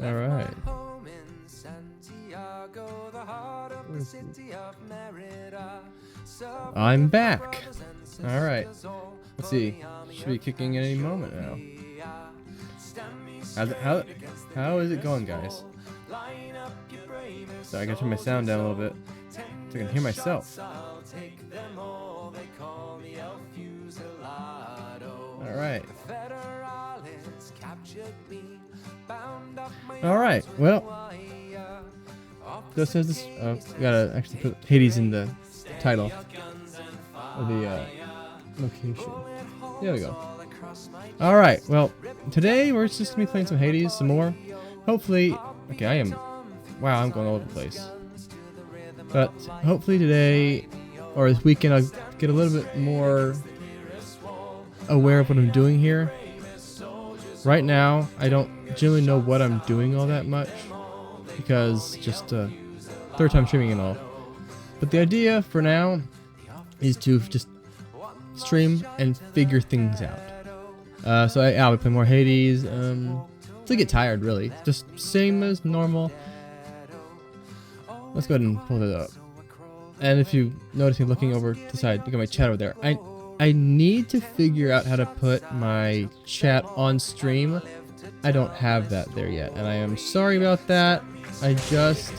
Alright. I'm back. Alright. Let's see. Should be kicking any moment now. How is it going, guys? So I gotta turn my sound down a little bit so I can hear myself. Alright. Alright, well, this says this. We gotta actually put Hades in the title of the location. There we go. Alright, well, today we're just gonna be playing some Hades some more. Hopefully, okay, wow, I'm going all over the place. But hopefully today, or this weekend, I'll get a little bit more aware of what I'm doing here. Right now, I don't generally know what I'm doing all that much, because just third time streaming and all. But the idea for now is to just stream and figure things out. So I'll be playing more Hades, to get tired really. Just same as normal. Let's go ahead and pull it up. And if you notice me looking over to the side, look at my chat over there. I need to figure out how to put my chat on stream. I don't have that there yet, and I am sorry about that. I just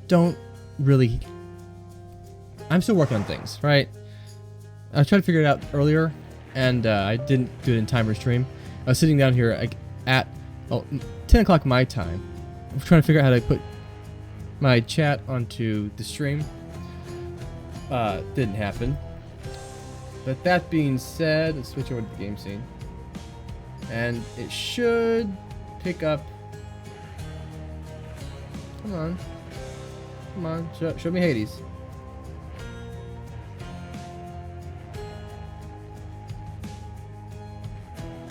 don't really. I'm still working on things, right? I tried to figure it out earlier, and I didn't do it in time for stream. I was sitting down here at 10 o'clock my time. I was trying to figure out how to put my chat onto the stream. Didn't happen. But that being said, let's switch over to the game scene. And it should pick up. Come on. Come on, show me Hades.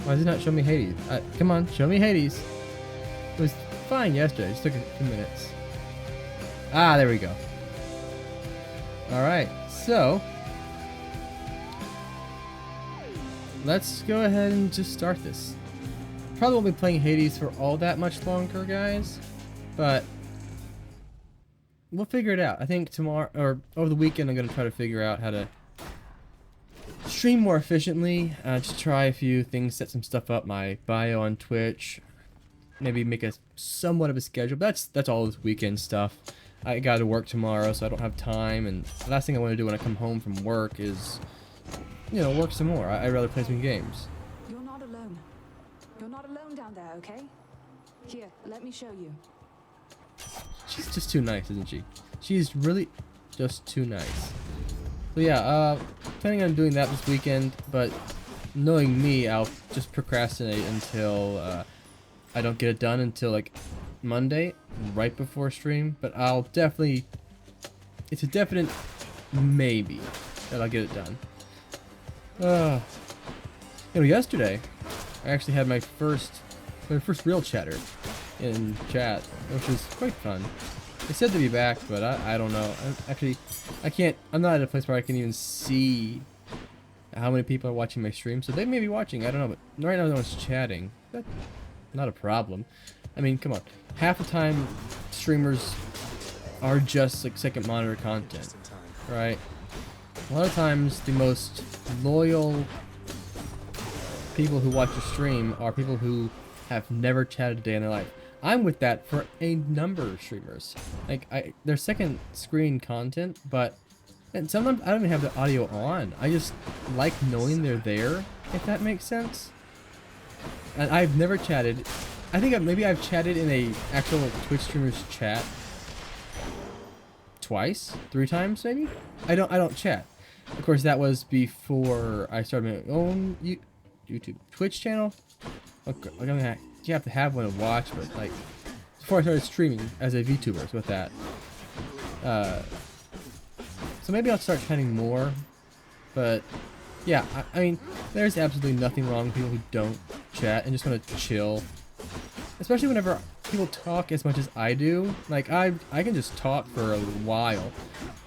Why does it not show me Hades? Come on, show me Hades. It was fine yesterday, it just took a few minutes. Ah, there we go. Alright, so let's go ahead and just start this. Probably won't be playing Hades for all that much longer, guys, but we'll figure it out. I think tomorrow or over the weekend I'm going to try to figure out how to stream more efficiently. Just try a few things, set some stuff up, my bio on Twitch, maybe make a somewhat of a schedule. That's all this weekend stuff. I got to work tomorrow, so I don't have time, and the last thing I want to do when I come home from work is, you know, work some more. I'd rather play some games. You're not alone. You're not alone down there, okay? Here, let me show you. She's just too nice, isn't she? She's really just too nice. So yeah, planning on doing that this weekend, but knowing me, I'll just procrastinate until I don't get it done until like Monday, right before stream. But I'll definitely, it's a definite maybe that I'll get it done. You know, yesterday I actually had my first real chatter in chat, which was quite fun. They said to be back, but I don't know. I'm not at a place where I can even see how many people are watching my stream, so they may be watching, I don't know, but right now no one's chatting. That's not a problem. I mean, come on. Half the time streamers are just like second monitor content, right? A lot of times the most loyal people who watch your stream are people who have never chatted a day in their life. I'm with that for a number of streamers. Like, they're second screen content, and sometimes I don't even have the audio on. I just like knowing they're there, if that makes sense. And I've never chatted. I think maybe I've chatted in a actual Twitch streamer's chat twice, 3 times maybe. I don't chat. Of course, that was before I started my own YouTube Twitch channel. Okay, you have to have one to watch, but like before I started streaming as a VTuber, so with that. So maybe I'll start chatting more, but yeah, I mean, there's absolutely nothing wrong with people who don't chat and just want to chill. Especially whenever people talk as much as I do. Like, I can just talk for a while,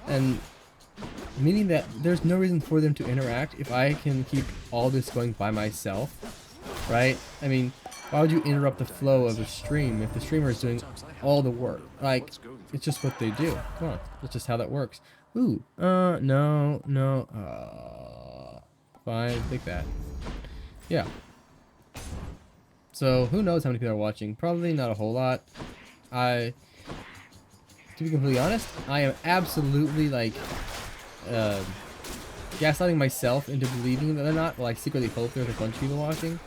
and meaning that there's no reason for them to interact if I can keep all this going by myself. right? I mean, why would you interrupt the flow of a stream if the streamer is doing all the work? Like, it's just what they do. Come on, that's just how that works. Ooh, no, fine, take that. Yeah. So, who knows how many people are watching? Probably not a whole lot. To be completely honest, I am absolutely, like, gaslighting myself into believing that they're not. Well, I secretly hope there's a bunch of people watching.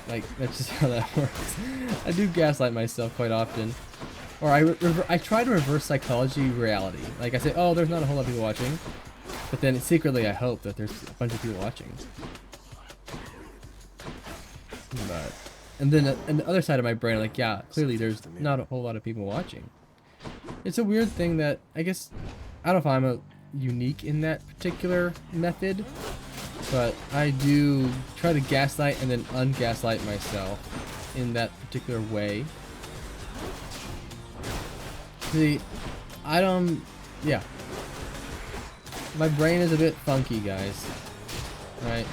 Like, that's just how that works. I do gaslight myself quite often. Or I try to reverse psychology reality. Like, I say, oh, there's not a whole lot of people watching. But then secretly I hope that there's a bunch of people watching. But, and then on the other side of my brain, like, yeah, clearly there's not a whole lot of people watching. It's a weird thing that, I guess, I don't know if I'm unique in that particular method, but I do try to gaslight and then ungaslight myself in that particular way. See, yeah. My brain is a bit funky, guys. Right?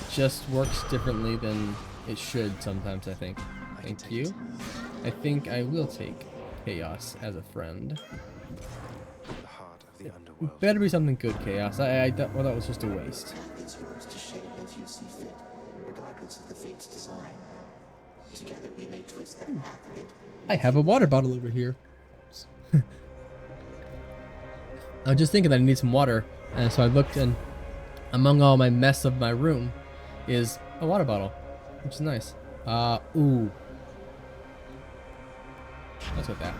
It just works differently than it should sometimes, I think. Thank you. I think I will take Chaos as a friend. The heart of the underworld. Better be something good, Chaos. I thought, well, that was just a waste. It's yours to shape as you see fit, regardless of the fate's design. Together we may twist that path a bit. I have a water bottle over here. I was just thinking that I need some water, and so I looked, and among all my mess of my room is a water bottle, which is nice. Ooh. That's what that.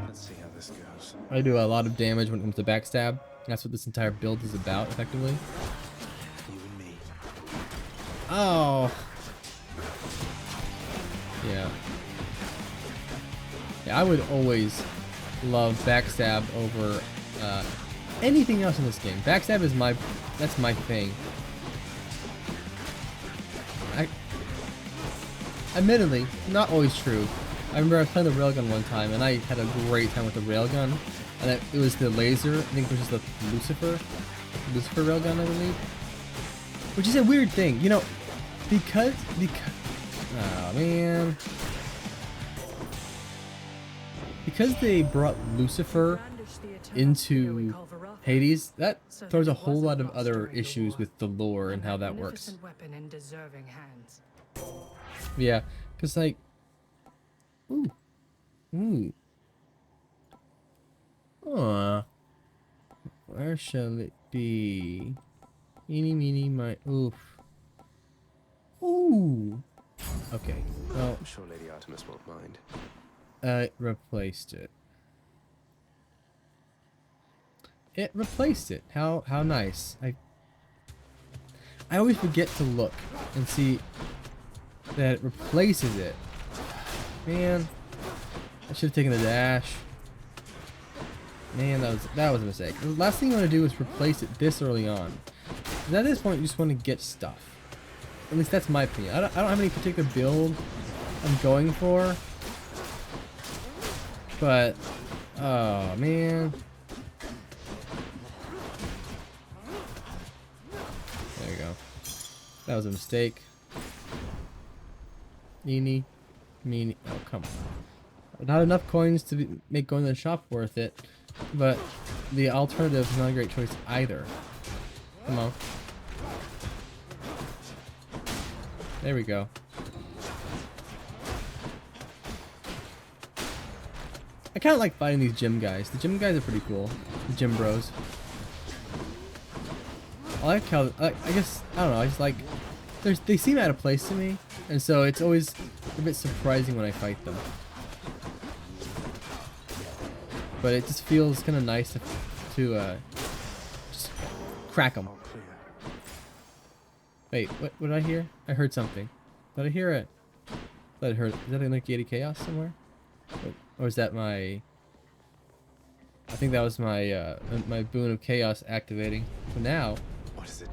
Let's see how this goes. I do a lot of damage when it comes to backstab. That's what this entire build is about, effectively. You and me. Oh. Yeah. Yeah, I would always love backstab over anything else in this game. Backstab is that's my thing. Admittedly, not always true. I remember I was playing the railgun one time, and I had a great time with the railgun. And it was the laser, I think it was just the Lucifer railgun, I believe. Which is a weird thing, you know, because, oh man. Because they brought Lucifer into Hades, that throws a whole lot of other issues with the lore and how that works. Yeah, because like, ooh, where shall it be? Eeny, meeny, my, oof. Ooh. Okay, well, I'm sure Lady Artemis won't mind. it replaced it. It replaced it. How nice. I always forget to look and see that it replaces it. Man, I should have taken the dash. Man, that was a mistake. The last thing you want to do is replace it this early on. 'Cause at this point, you just want to get stuff. At least that's my opinion. I don't have any particular build I'm going for. But, oh man. There you go. That was a mistake. Eeny, meeny. Oh, come on. Not enough coins to make going to the shop worth it. But the alternative is not a great choice either. Come on. There we go. I kind of like fighting these gym guys. The gym guys are pretty cool. The gym bros. I like how, I guess, I don't know, I just like, they seem out of place to me. And so it's always a bit surprising when I fight them. But it just feels kind of nice to just crack them. Wait, what did I hear? I heard something. Did I hear it? I heard. Is that a Gate of Chaos somewhere? Or is that my? I think that was my my boon of chaos activating. So now,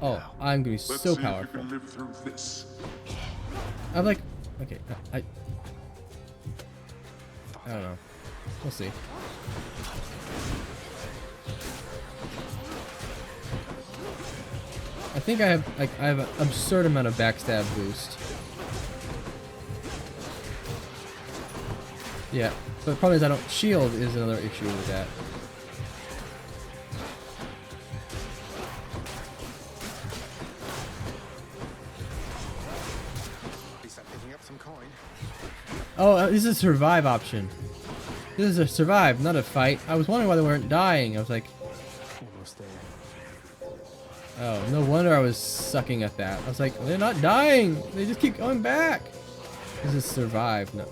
oh, I'm gonna be so powerful. I'm like, okay, I don't know. We'll see. I think I have an absurd amount of backstab boost. Yeah, but the problem is I don't shield is another issue with that. At least I'm picking up some coin. Oh, this is a survive option. This is a survive, not a fight. I was wondering why they weren't dying. I was like, Almost there. oh, no wonder I was sucking at that. I was like, they're not dying. They just keep going back. This is survive. No.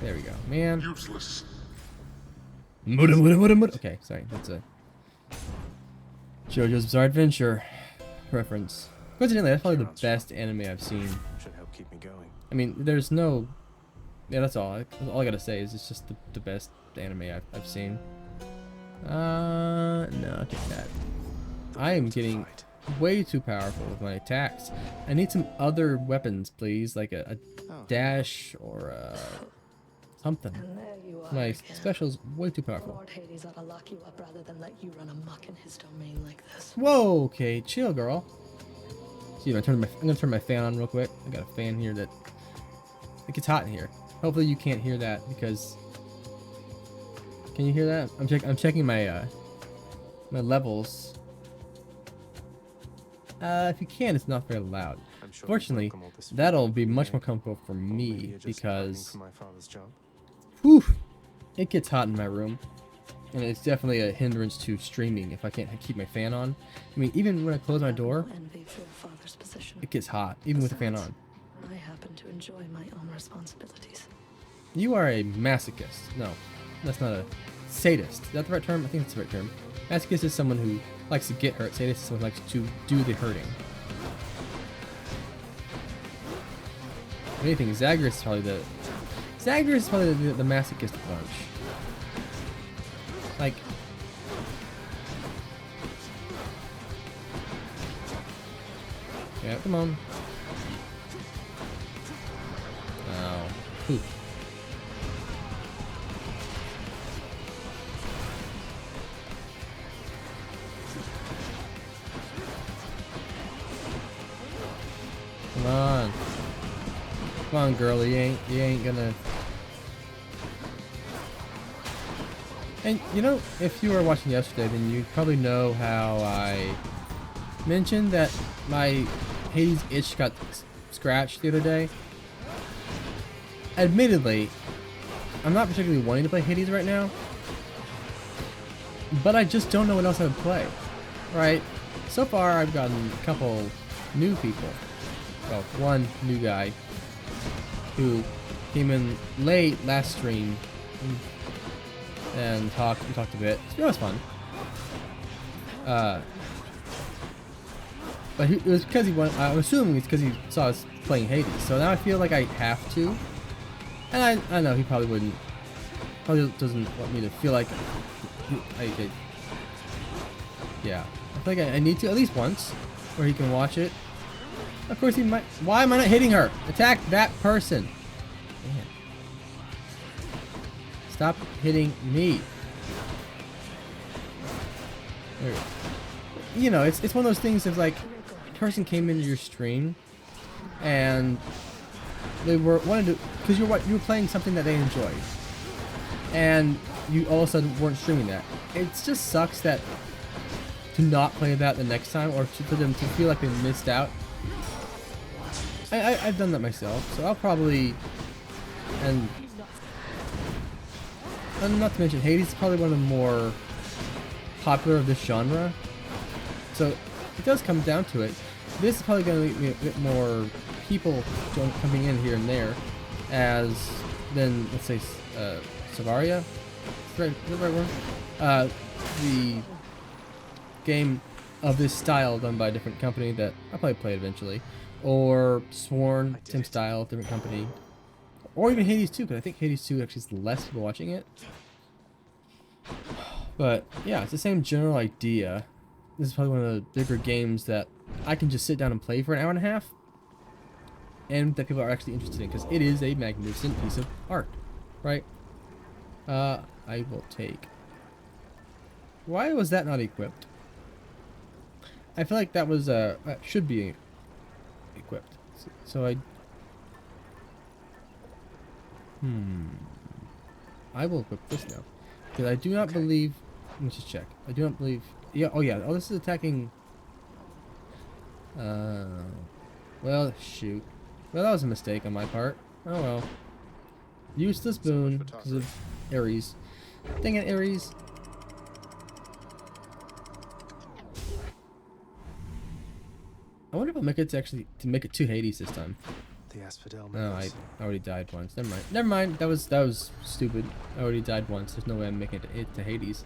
There we go, man. Useless. Okay, sorry. That's a JoJo's Bizarre Adventure reference. Coincidentally, that's probably the best anime I've seen. Should help keep me going. I mean, there's no... Yeah, that's all. All I gotta say is it's just the best anime I've seen. No, take that. I am getting way too powerful with my attacks. I need some other weapons, please, like a dash or something. And there you are My again. special's way too powerful. Lord Hades ought to lock you up rather than let you run amok in his domain like this. Whoa, okay, chill, girl. See, I'm gonna turn my fan on real quick. I got a fan here that it gets hot in here. Hopefully you can't hear that because. Can you hear that? I'm checking my my levels. If you can, it's not very loud. I'm sure Fortunately, you welcome all this that'll be food, much yeah. more comfortable for Or maybe me you're just because fighting for my father's job. whew, it gets hot in my room, and it's definitely a hindrance to streaming if I can't keep my fan on. I mean, even when I close my door, I envy your father's position. it gets hot, even with the fan on. I happen to enjoy my own responsibilities. You are a masochist. No, that's not a sadist. Is that the right term? I think that's the right term. Masochist is someone who likes to get hurt. Sadist is someone who likes to do the hurting. If anything, Zagreus is probably the masochist bunch. Like, yeah, come on. Oh, poop. Come on. Come on, girl. You ain't gonna. And you know, if you were watching yesterday, then you probably know how I mentioned that my Hades itch got scratched the other day. Admittedly, I'm not particularly wanting to play Hades right now, but I just don't know what else I would play. Right? So far, I've gotten a couple new people. Well, one new guy who came in late last stream and we talked a bit. It was fun. But it was because he wanted, I'm assuming it's because he saw us playing Hades. So now I feel like I have to. And I know he probably wouldn't. Probably doesn't want me to feel like yeah. I feel like I need to at least once where he can watch it. Of course he might. Why am I not hitting her? Attack that person. Man. Stop hitting me. There. You know, it's one of those things of like, a person came into your stream and they wanted to, because you were playing something that they enjoyed, and you all of a sudden weren't streaming that. It just sucks that to not play that the next time, or for them to feel like they missed out. I've done that myself, so I'll probably, and not to mention Hades is probably one of the more popular of this genre, so it does come down to it. This is probably going to be a bit more people coming in here and there, as than, let's say, Savaria. Is that the right word? The game of this style done by a different company that I'll probably play eventually. Or Sworn, same style, different company. Or even Hades 2, because I think Hades 2 actually is less people watching it. But yeah, it's the same general idea. This is probably one of the bigger games that I can just sit down and play for an hour and a half, and that people are actually interested in, because it is a magnificent piece of art, right? I will take. Why was that not equipped? I feel like that was should be equipped. So I will equip this now because I do not believe. Let me just check. I do not believe. Yeah. Oh yeah. Oh, this is attacking. Well, shoot. Well, that was a mistake on my part. Oh well. Useless boon because of Ares. Dang it, Ares. I wonder if I'll make it to make it to Hades this time. The asphodel No, I maze. already died once. Never mind. Never mind. That was stupid. I already died once. There's no way I'm making it to Hades.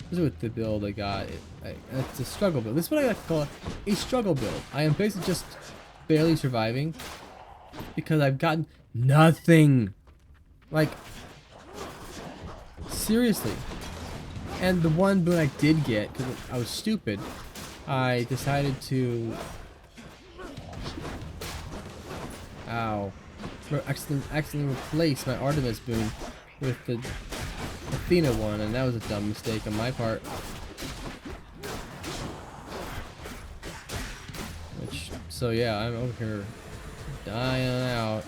This is with the build I got. It's a struggle build. This is what I like to call a struggle build. I am basically just barely surviving because I've gotten nothing. Like, seriously. And the one boon I did get, because I was stupid, I decided to... Ow. Accidentally replace my Artemis boon with the Athena one, and that was a dumb mistake on my part. So yeah, I'm over here dying out.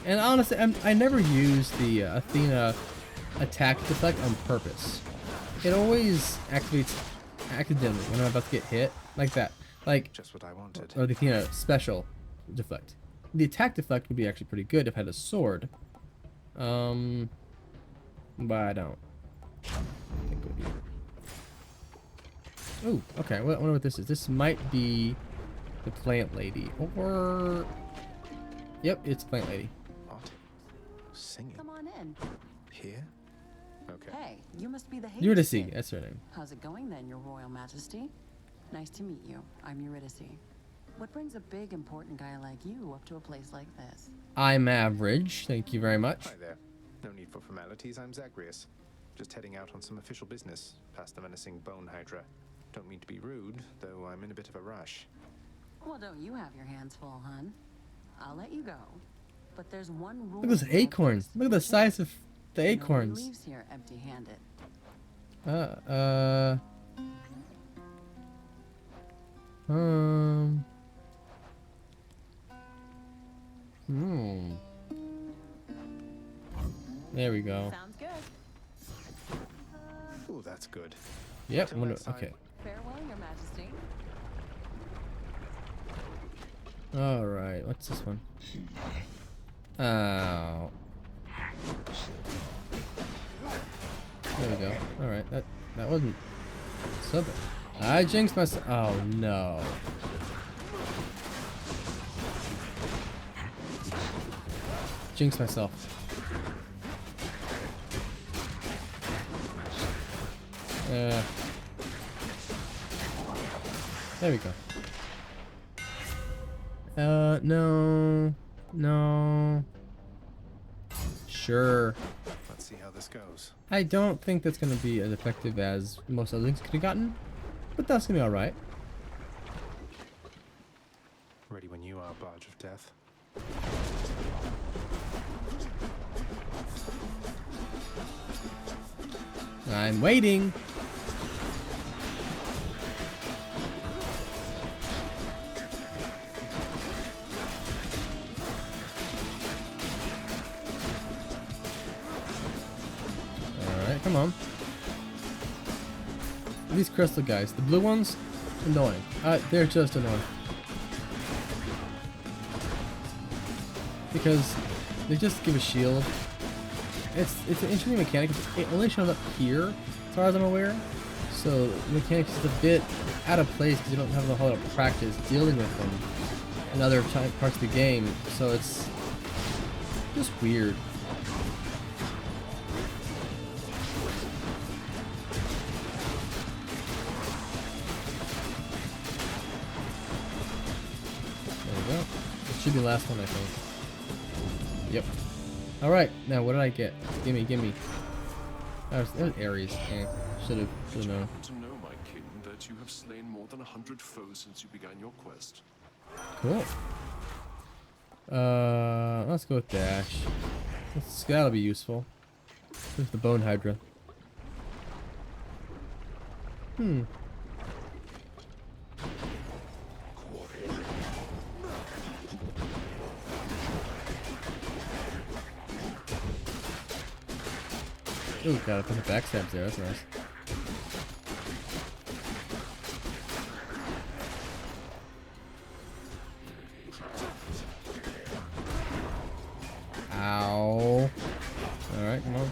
And honestly, I never use the Athena attack deflect on purpose. It always activates accidentally when I'm about to get hit, like that. Like, Just what I wanted. or the Athena special deflect. The attack deflect would be actually pretty good if I had a sword. But I don't. I think it would be. Ooh, okay. Well, I wonder what this is. This might be the plant lady, or yep, it's plant lady. What? Singing? Come on in. Here? Okay. Hey, you must be the Hades Eurydice, kid. that's her name. How's it going then, Your Royal Majesty? Nice to meet you. I'm Eurydice. What brings a big, important guy like you up to a place like this? I'm average. Thank you very much. Hi there. No need for formalities. I'm Zagreus. Just heading out on some official business past the menacing bone hydra. Don't mean to be rude, though I'm in a bit of a rush. Well, don't you have your hands full, hun? I'll let you go. But there's one rule. Look at those that I think acorns. is Look at the size of the nobody acorns. leaves here empty-handed. There we go. Sounds good. Oh, that's good. Yep. Till Wonder, next time. okay. Farewell, Your Majesty. All right. What's this one? Oh. There we go. All right. That wasn't so bad. I jinxed myself. Oh no. Jinxed myself. There we go. No. No. Sure. Let's see how this goes. I don't think that's going to be as effective as most other things could have gotten, but that's going to be alright. Ready when you are, Barge of Death. I'm waiting. Alright, come on. These crystal guys, the blue ones, annoying. They're just annoying. Because they just give a shield. It's an interesting mechanic. It only shows up here, as far as I'm aware. So the mechanic is a bit out of place because you don't have a whole lot of practice dealing with them in other parts of the game. So it's just weird. There we go. It should be the last one, I think. Yep. Alright, now what did I get? Gimme, gimme. That was Ares. Should've known. Happen to know, my king, that you have slain more than 100 foes since you began your quest. Cool. Let's go with Dash. That'll be useful. There's the bone hydra. Hmm. Ooh, got a bunch of backstabs there. That's nice. Ow. Alright, come on.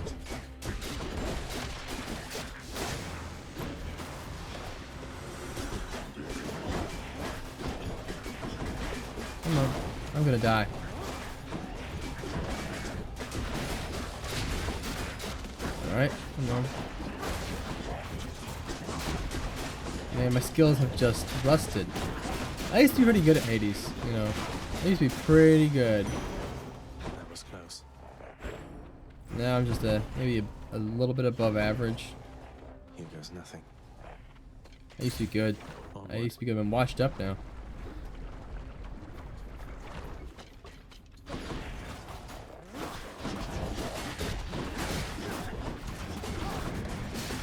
Come on. I'm gonna die. Alright, come on. Man, my skills have just rusted. I used to be pretty good at Hades, you know. I used to be pretty good. That was close. Now I'm just maybe a little bit above average. Here goes nothing. I used to be good. I used to be good. I'm washed up now.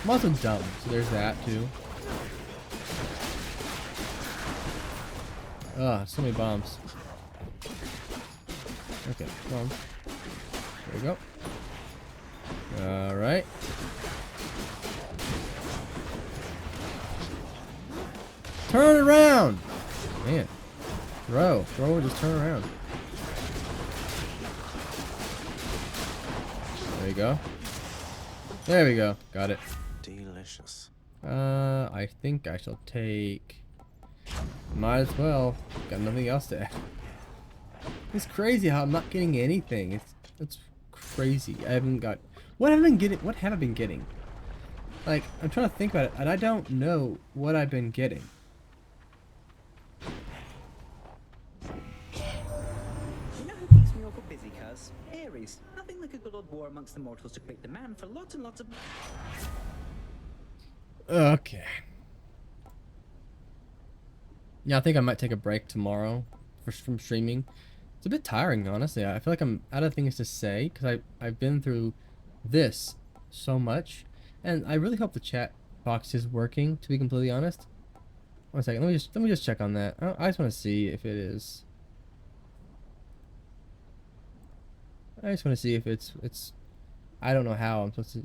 I'm also dumb, so there's that too. Ah, so many bombs. Okay, come on. There we go. Alright. Turn around! Man. Throw or just turn around. There you go. There we go. Got it. Delicious. I think I shall take... Might as well. Got nothing else to add. It's crazy how I'm not getting anything. It's crazy. I haven't got... What have I been getting? What have I been getting? Like, I'm trying to think about it, and I don't know what I've been getting. You know who keeps me awful busy, cuz? Ares. Nothing like a good old war amongst the mortals to create demand for lots and lots of... Okay. Yeah, I think I might take a break tomorrow from streaming. It's a bit tiring, honestly. I feel like I'm out of things to say because I've been through this so much, and I really hope the chat box is working. To be completely honest, 1 second. Let me just check on that. I just want to see if it is. I just want to see if it's. I don't know how I'm supposed to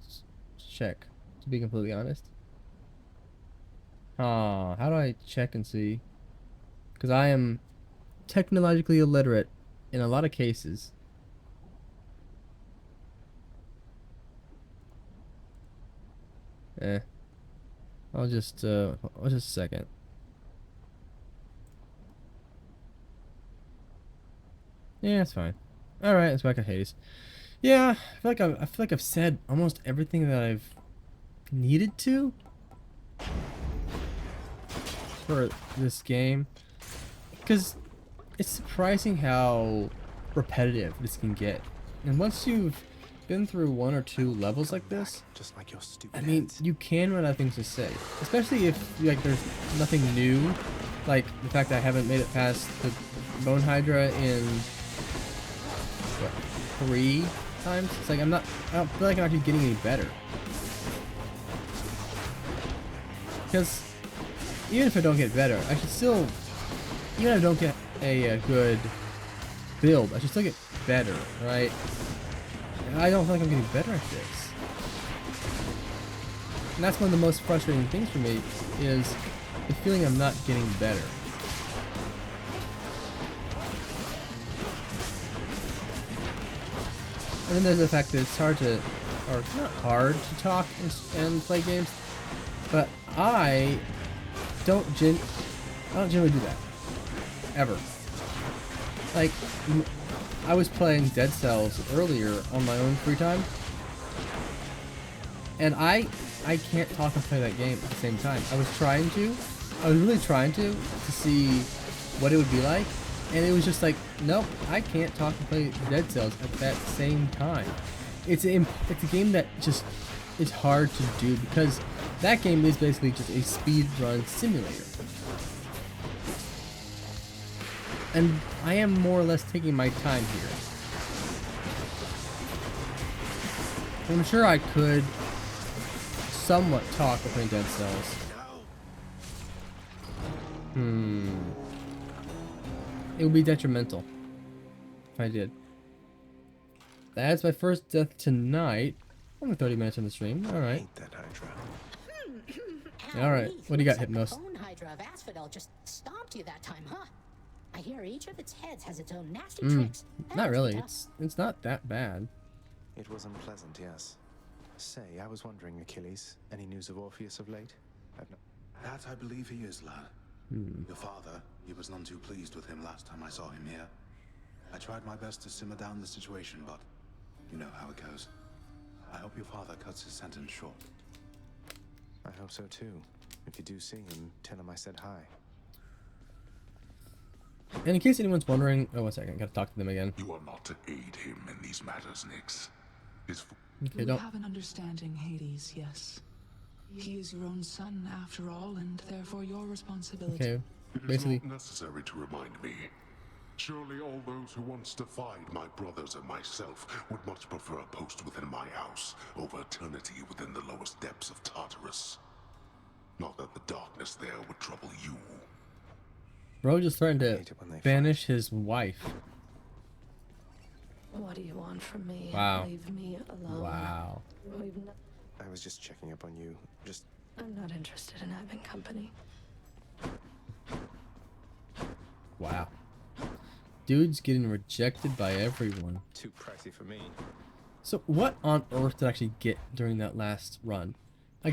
check. To be completely honest. How do I check and see? Because I am technologically illiterate in a lot of cases. I'll just a second. Yeah, it's fine. All right, let's back at Hades. Yeah, I feel like I've said almost everything that I've needed to for this game, because it's surprising how repetitive this can get. And once you've been through 1 or 2 levels like this, Just like your stupid I mean, heads. you can run out of things to say, especially if like there's nothing new, like the fact that I haven't made it past the Bone Hydra in what, 3 times. It's like I don't feel like I'm actually getting any better, because even if I don't get better, I should still, even if I don't get a good build, I should still get better, right? And I don't feel like I'm getting better at this. And that's one of the most frustrating things for me, is the feeling I'm not getting better. And then there's the fact that it's hard to, or not hard to talk and play games, but I don't generally do that. Ever. Like, I was playing Dead Cells earlier on my own free time, and I can't talk and play that game at the same time. I was really trying to see what it would be like, and it was just like, nope, I can't talk and play Dead Cells at that same time. It's a game that just is hard to do, because that game is basically just a speedrun simulator. And I am more or less taking my time here. I'm sure I could somewhat talk between dead cells. It would be detrimental if I did. That's my first death tonight. Only 30 minutes on the stream. All right. Hate that Hydra. All right. What do you got, Hypnos? The bone hydra of Asphodel just stomped you that time, huh? I hear each of its heads has its own nasty tricks. Not really. It's not that bad. It was unpleasant, yes. Say, I was wondering, Achilles, any news of Orpheus of late? I've no... That I believe he is, lad. Your father, he was none too pleased with him last time I saw him here. I tried my best to simmer down the situation, but you know how it goes. I hope your father cuts his sentence short. I hope so too. If you do see him, tell him I said hi. And in case anyone's wondering, oh, 1 second, gotta talk to them again. You are not to aid him in these matters, Nix. Okay, We don't. have an understanding, Hades, yes. He is your own son, after all, and therefore your responsibility. Okay, It is basically. not necessary to remind me. Surely all those who once defied my brothers and myself would much prefer a post within my house over eternity within the lowest depths of Tartarus. Not that the darkness there would trouble you. Bro just threatened to banish his wife. What do you want from me? Wow. Leave me alone. Wow. I was just checking up on you. I'm not interested in having company. Wow. Dude's getting rejected by everyone. Too pricey for me. So what on earth did I actually get during that last run? I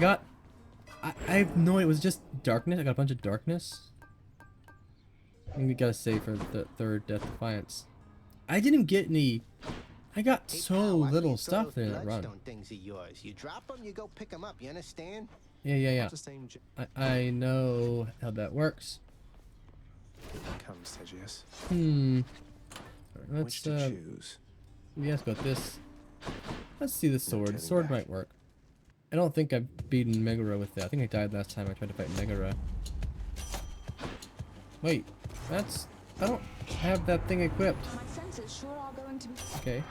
have no idea. It was just darkness. I got a bunch of darkness. I think we gotta save for the third Death Defiance. I didn't get any. I got so little stuff there in that run. Things are yours. You drop them, you go pick them up. You understand? Yeah. I know how that works. Come, Segius. Let's choose. We asked about this. Let's see the sword. The sword might work. I don't think I've beaten Megara with that. I think I died last time I tried to fight Megara. Wait, I don't have that thing equipped. My senses sure are going to be... Okay.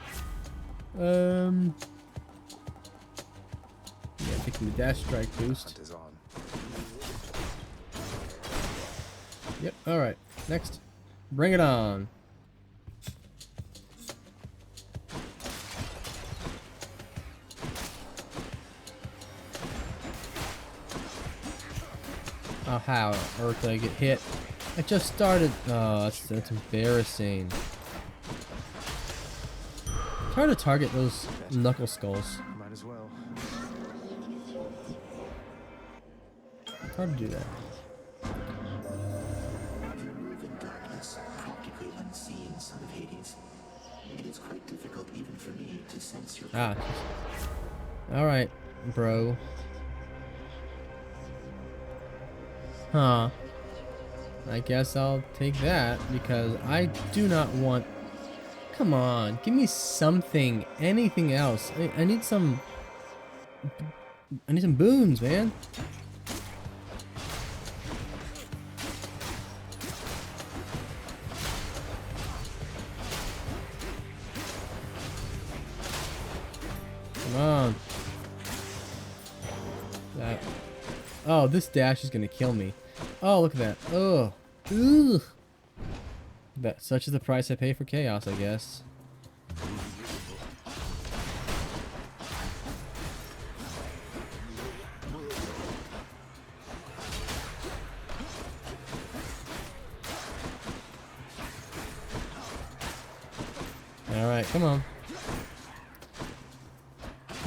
Yeah, taking the dash strike boost. Yep, alright. Next. Bring it on. Oh, how on earth did I get hit? I just started. Oh, that's embarrassing. It's hard to target those knuckle skulls. Might as well. It's hard to do that. You move in darkness, practically unseen, son of Hades. It is quite difficult even for me to sense your Ah. Alright, bro. Huh. I guess I'll take that because I do not want... Come on, give me something, anything else. I need some... I need some boons, man. Come on. That. Oh, this dash is gonna kill me. Oh, look at that. Oh. Ugh. That such is the price I pay for chaos, I guess. Alright, come on.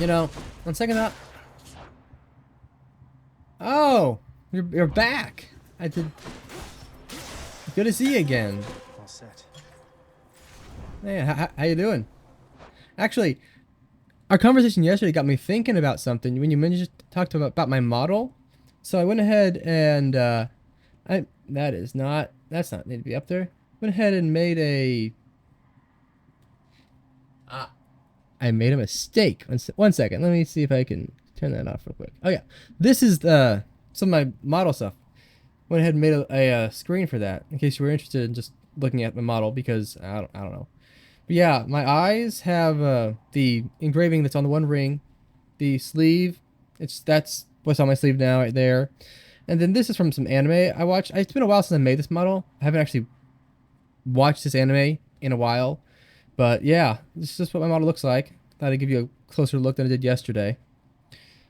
You know, on second thought. Oh! You're back! I did. Good to see you again. All set. Hey, how you doing? Actually, our conversation yesterday got me thinking about something when you talked about my model. So I went ahead and that's not need to be up there. Went ahead and made a. I made a mistake. One second. Let me see if I can turn that off real quick. Oh yeah, this is some of my model stuff. Went ahead and made a screen for that in case you were interested in just looking at the model because I don't know. But yeah, my eyes have the engraving that's on the one ring, the sleeve. That's what's on my sleeve now, right there. And then this is from some anime I watched. It's been a while since I made this model. I haven't actually watched this anime in a while. But yeah, this is just what my model looks like. Thought I'd give you a closer look than I did yesterday.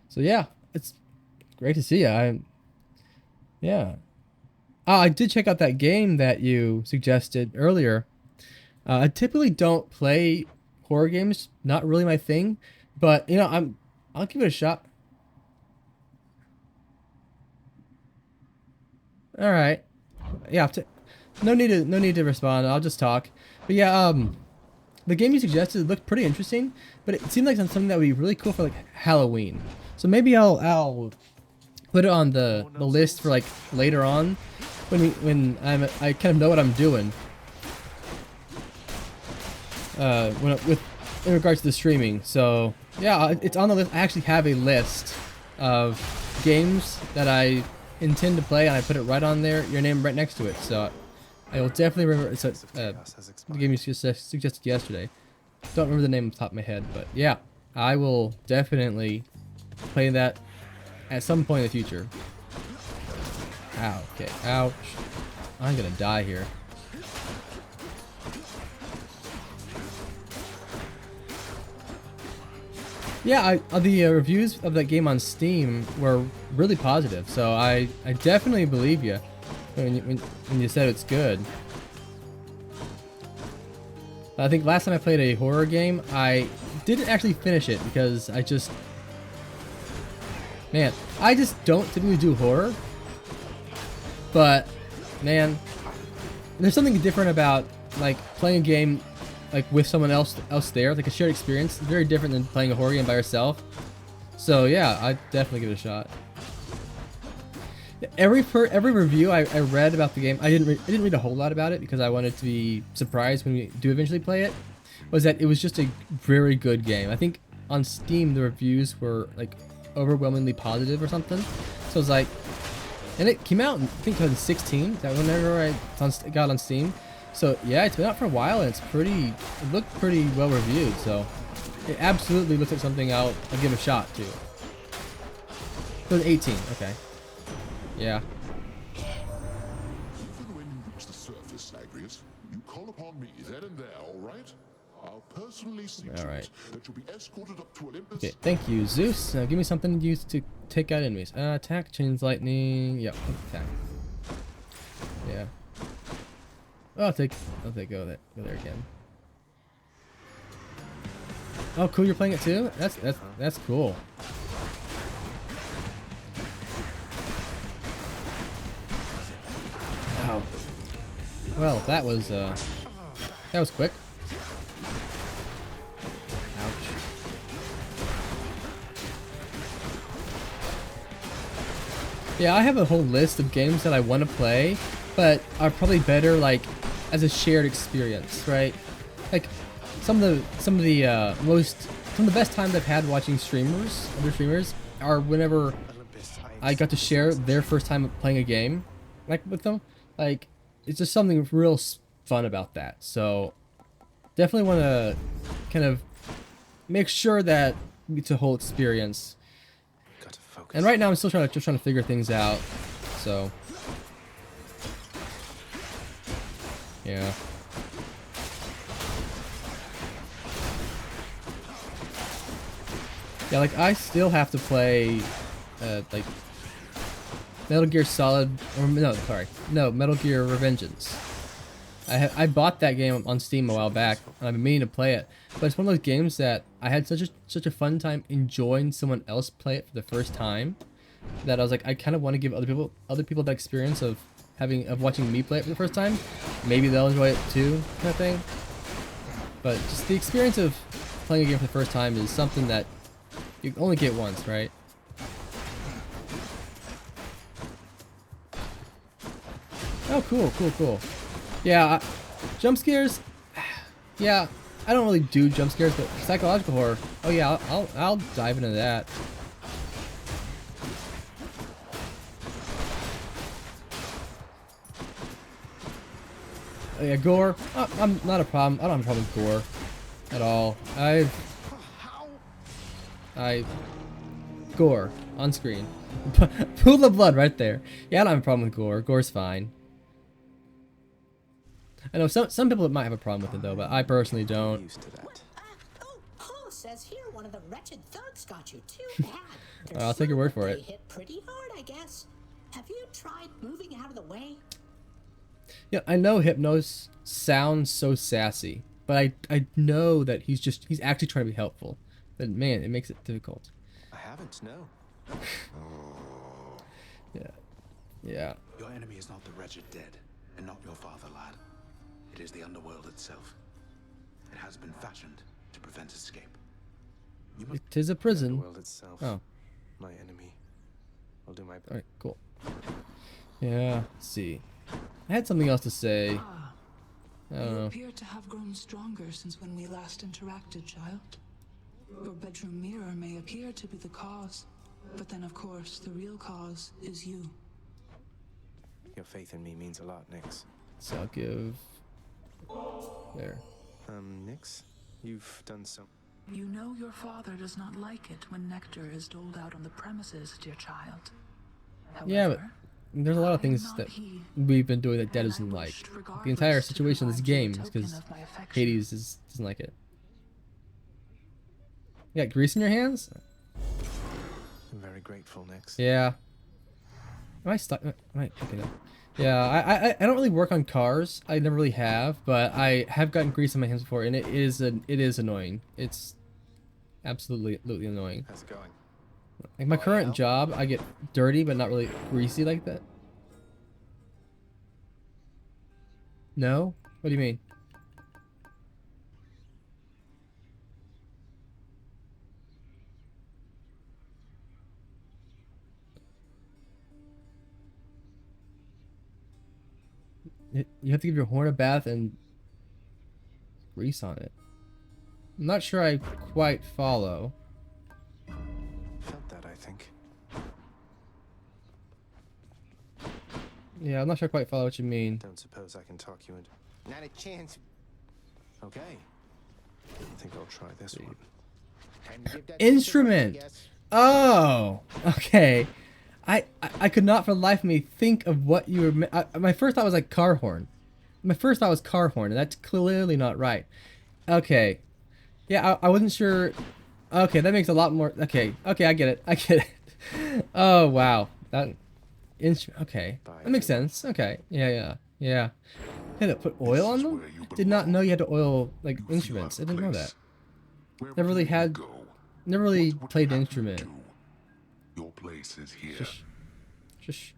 So yeah, it's great to see you. Yeah. I did check out that game that you suggested earlier. I typically don't play horror games, not really my thing, but you know, I'll give it a shot. All right. Yeah, no need to respond. I'll just talk. But yeah, the game you suggested looked pretty interesting, but it seemed like something that would be really cool for like Halloween. So maybe I'll put it on the list for like later on when I kind of know what I'm doing. In regards to the streaming. So yeah, it's on the list. I actually have a list of games that I intend to play, and I put it right on there, your name right next to it. So I will definitely remember. It's the game you suggested yesterday. Don't remember the name off the top of my head, but yeah, I will definitely play that at some point in the future. Ow, okay, ouch. I'm gonna die here. Yeah, the reviews of that game on Steam were really positive, so I definitely believe you when you said it's good. I think last time I played a horror game, I didn't actually finish it because I just don't typically do horror. But man, there's something different about like playing a game like with someone else there, like a shared experience. It's very different than playing a horror game by yourself. So yeah, I definitely give it a shot. Every review I read about the game, I didn't read a whole lot about it because I wanted to be surprised when we do eventually play it. Was that it was just a very good game. I think on Steam the reviews were like overwhelmingly positive or something. So it's like, and it came out in, I think 2016. That whenever it got on Steam. So yeah, it's been out for a while and it looked pretty well reviewed. So it absolutely looks like something I'll give a shot to. 2018, okay. Yeah. Even when you reach the surface, Agrius, you call upon me then and there, all right? I'll personally see to it that you'll be escorted up to Olympus. Okay, thank you, Zeus. Now give me something to use to take out enemies. Attack, chains, lightning. Yep, attack. Yeah. I'll go there again. Oh, cool! You're playing it too. That's cool. Wow. Well, that was quick. Ouch. Yeah, I have a whole list of games that I want to play, but are probably better like as a shared experience, right? Like some of the best times I've had watching other streamers, are whenever I got to share their first time playing a game, like with them. Like it's just something real fun about that. So definitely want to kind of make sure that it's a whole experience. And right now I'm still trying to figure things out. So yeah. Yeah, like I still have to play like Metal Gear Solid, or no, Metal Gear Revengeance. I bought that game on Steam a while back, and I've been meaning to play it. But it's one of those games that I had such a fun time enjoying someone else play it for the first time, that I was like, I kind of want to give other people that experience of watching me play it for the first time. Maybe they'll enjoy it too, kind of thing. But just the experience of playing a game for the first time is something that you only get once, right? Oh, cool. Yeah, jump scares. Yeah, I don't really do jump scares, but psychological horror. Oh yeah, I'll dive into that. Oh, yeah, gore. I'm not a problem. I don't have a problem with gore. at all. Gore on screen. Pool of blood right there. Yeah, I don't have a problem with gore. Gore's fine. I know some people might have a problem with it though, but I personally don't. Used to that. Oh, says here one of the wretched thugs got you too bad. I'll take your word for it. They hit pretty hard, I guess. Have you tried moving out of the way? Yeah, I know Hypnos sounds so sassy, but I know that he's actually trying to be helpful. But man, it makes it difficult. I haven't, no. Yeah. Yeah. Your enemy is not the wretched dead, and not your father, lad. It is the underworld itself. It has been fashioned to prevent escape. It is a prison. The world itself. Oh. My enemy. I'll do my best. Alright, cool. Yeah, let's see. I had something else to say. I don't You know. appear to have grown stronger since when we last interacted, child. Your bedroom mirror may appear to be the cause, but then of course the real cause is you. Your faith in me means a lot, Nix. So I'll give... There. Nix, you've done so. You know your father does not like it when nectar is doled out on the premises, dear child. However, Yeah, but there's a lot of things that we've been doing that Dad doesn't like. The entire situation of this game is because Hades doesn't like it. You got grease in your hands? I'm very grateful, Nix. Yeah. Am I stuck? Okay, no. Yeah, I don't really work on cars. I never really have, but I have gotten grease on my hands before, and it is annoying. It's absolutely annoying. How's it going? Like my current job, I get dirty, but not really greasy like that. No? What do you mean? You have to give your horn a bath and grease on it. I'm not sure I quite follow. Felt that, I think. Yeah, I'm not sure I quite follow what you mean. Don't suppose I can talk you into... Not a chance. Okay. I think I'll try this one. Time to give that Instrument! I guess. Oh! Okay. I could not for the life of me think of what you were... my first thought was like car horn. My first thought was car horn, and that's clearly not right. Okay. Yeah, I wasn't sure... Okay, that makes a lot more... Okay, I get it. I get it. Oh, wow. That... Okay. That makes sense. Okay. Yeah. You had to put oil on them? Did not know you had to oil, like, instruments. I didn't know that. Never really played an instrument. Your place is here. Shush.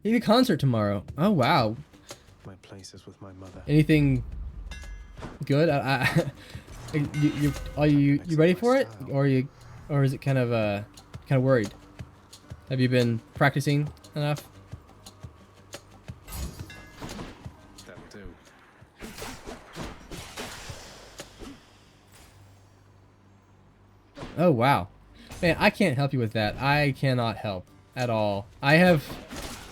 Maybe a concert tomorrow. Oh, wow. My place is with my mother. Anything good? You ready for it? Or is it kind of worried? Have you been practicing enough? That'll do. Oh, wow. Man, I can't help you with that. I cannot help at all. I have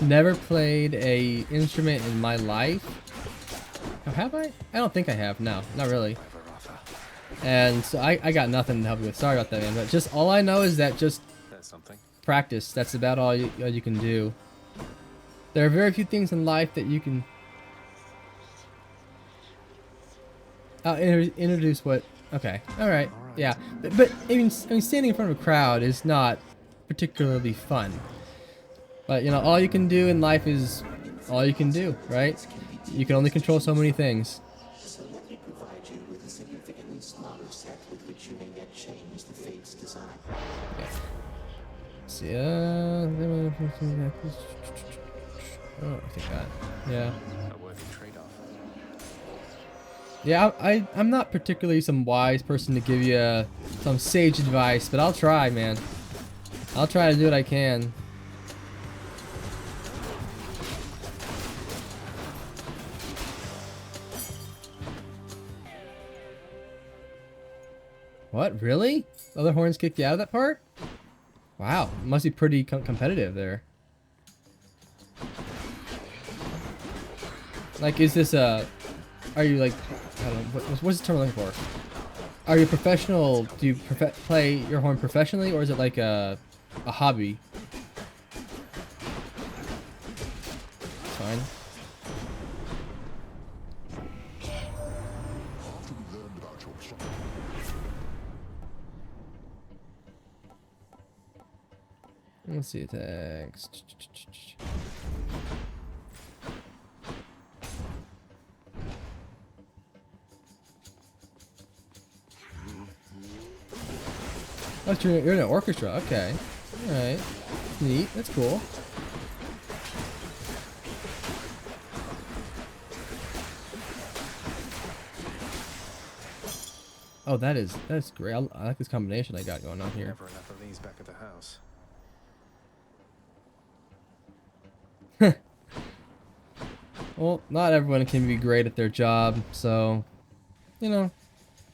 never played a instrument in my life. Oh, have I? I don't think I have. No, not really. And so I got nothing to help you with. Sorry about that, man. But just all I know is that just practice. That's about all you can do. There are very few things in life that you can... introduce what... Okay. Alright. Yeah. But I mean, standing in front of a crowd is not particularly fun. But, you know, all you can do in life is all you can do, right? You can only control so many things. So let me provide you with a significantly smaller set with which you may yet change the fate's design. Okay. See, oh, I think that. Yeah. A worthy trade-off. Yeah, I'm not particularly some wise person to give you some sage advice, but I'll try, man. I'll try to do what I can. What? Really? Other horns kicked you out of that part? Wow, it must be pretty competitive there. Like, is this a are you like, I don't know, what's the term I'm looking for? Are you professional? Do you play your horn professionally, or is it like a hobby? It's fine. Let's see text. Oh, you're in an orchestra. Okay. All right. Neat. That's cool. Oh, that's great. I like this combination I got going on here. Never enough of these back at the house. Well, not everyone can be great at their job, so, you know.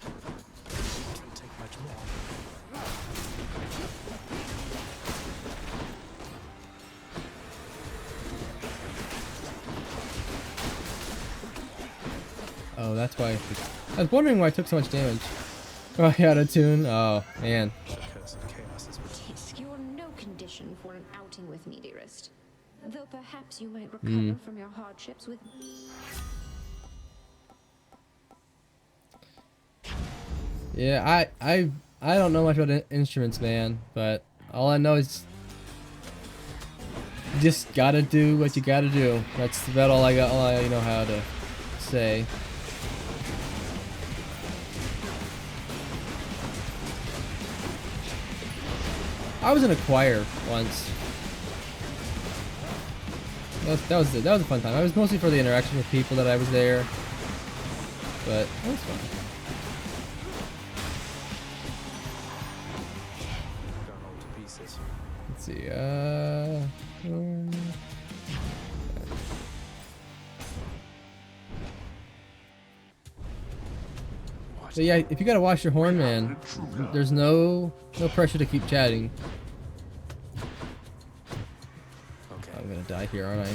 Can't take much more. Oh, that's why. I was wondering why I took so much damage. Oh, I out of tune. Oh, man. Tis, you're no condition for an outing with me, dearest. Though perhaps you might recover from your hardships with me. Yeah, I don't know much about instruments, man, but all I know is you just gotta do what you gotta do. That's about all I know how to say. I was in a choir once. That was a fun time. I was mostly for the interaction with people that I was there, but it was fun. Let's see. So yeah, if you gotta wash your horn, man, there's no pressure to keep chatting. Okay. I'm gonna die here, aren't I?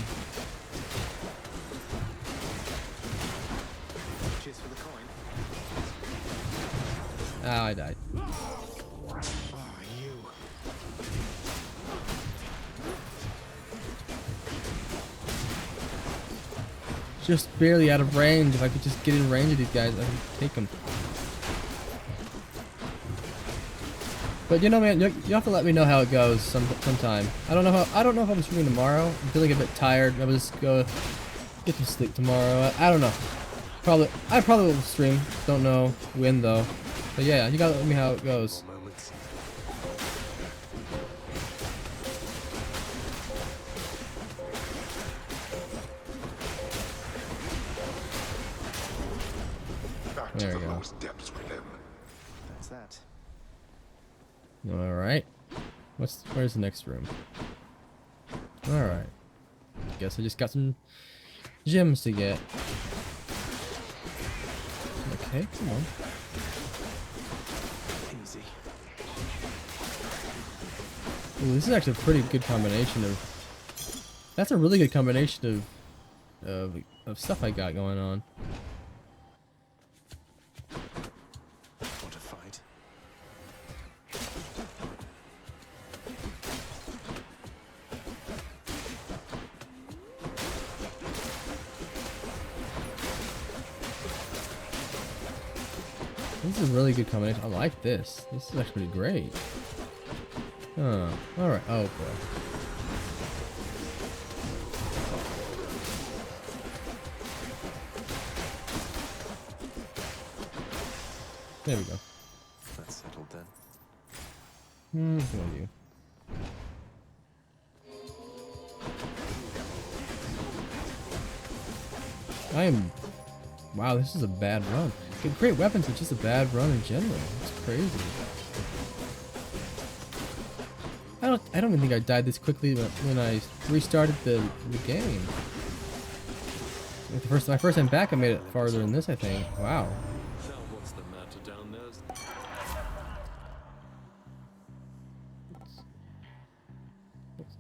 Cheers for the coin. Ah, I died. Just barely out of range. If I could just get in range of these guys, I could take them. But you know, man, you have to let me know how it goes sometime. I don't know if I'm streaming tomorrow. I'm feeling a bit tired. I'll just go get some sleep tomorrow. I don't know. I probably will stream. Don't know when though. But yeah, you gotta let me know how it goes. There we go. That's that. All right. Where's the next room? All right. Guess I just got some gems to get. Okay, come on. Easy. Ooh, this is actually a pretty good combination of. That's a really good combination of stuff I got going on. What a fight. This is a really good combination. I like this. This is actually great. Huh. Alright. Oh boy. There we go. That's settled then. What do you? Wow, this is a bad run. Get great weapons, but just a bad run in general. It's crazy. I don't even think I died this quickly when I restarted the game. Like my first time back, I made it farther than this, I think. Wow. Now what's the matter down there? Let's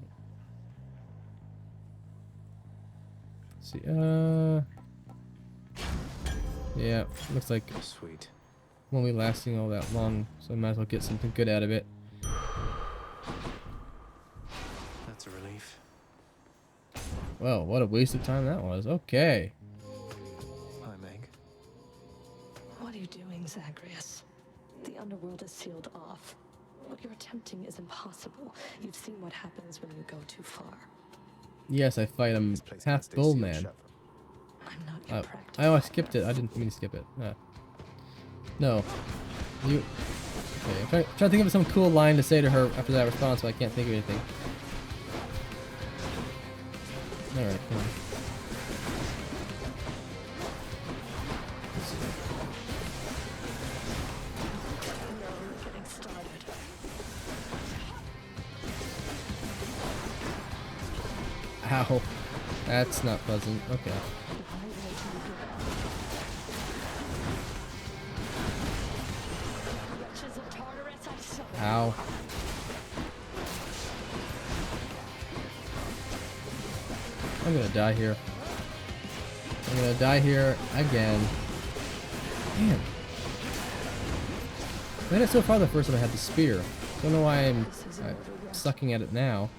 see, Yeah, looks like Sweet. won't be lasting all that long, so I might as well get something good out of it. That's a relief. Well, what a waste of time that was. Okay. Hi, Meg. What are you doing, Zagreus? The underworld is sealed off. What you're attempting is impossible. You've seen what happens when you go too far. Yes, I fight him half bull man. I'm not your Oh, I skipped it. I didn't mean to skip it. No. You... Okay, I'm trying to think of some cool line to say to her after that response, but I can't think of anything. Alright, come on. Getting started. Ow. That's not pleasant. Okay. Ow. I'm gonna die here. I'm gonna die here again. Man. I made it so far the first time I had the spear. Don't know why I'm sucking at it now.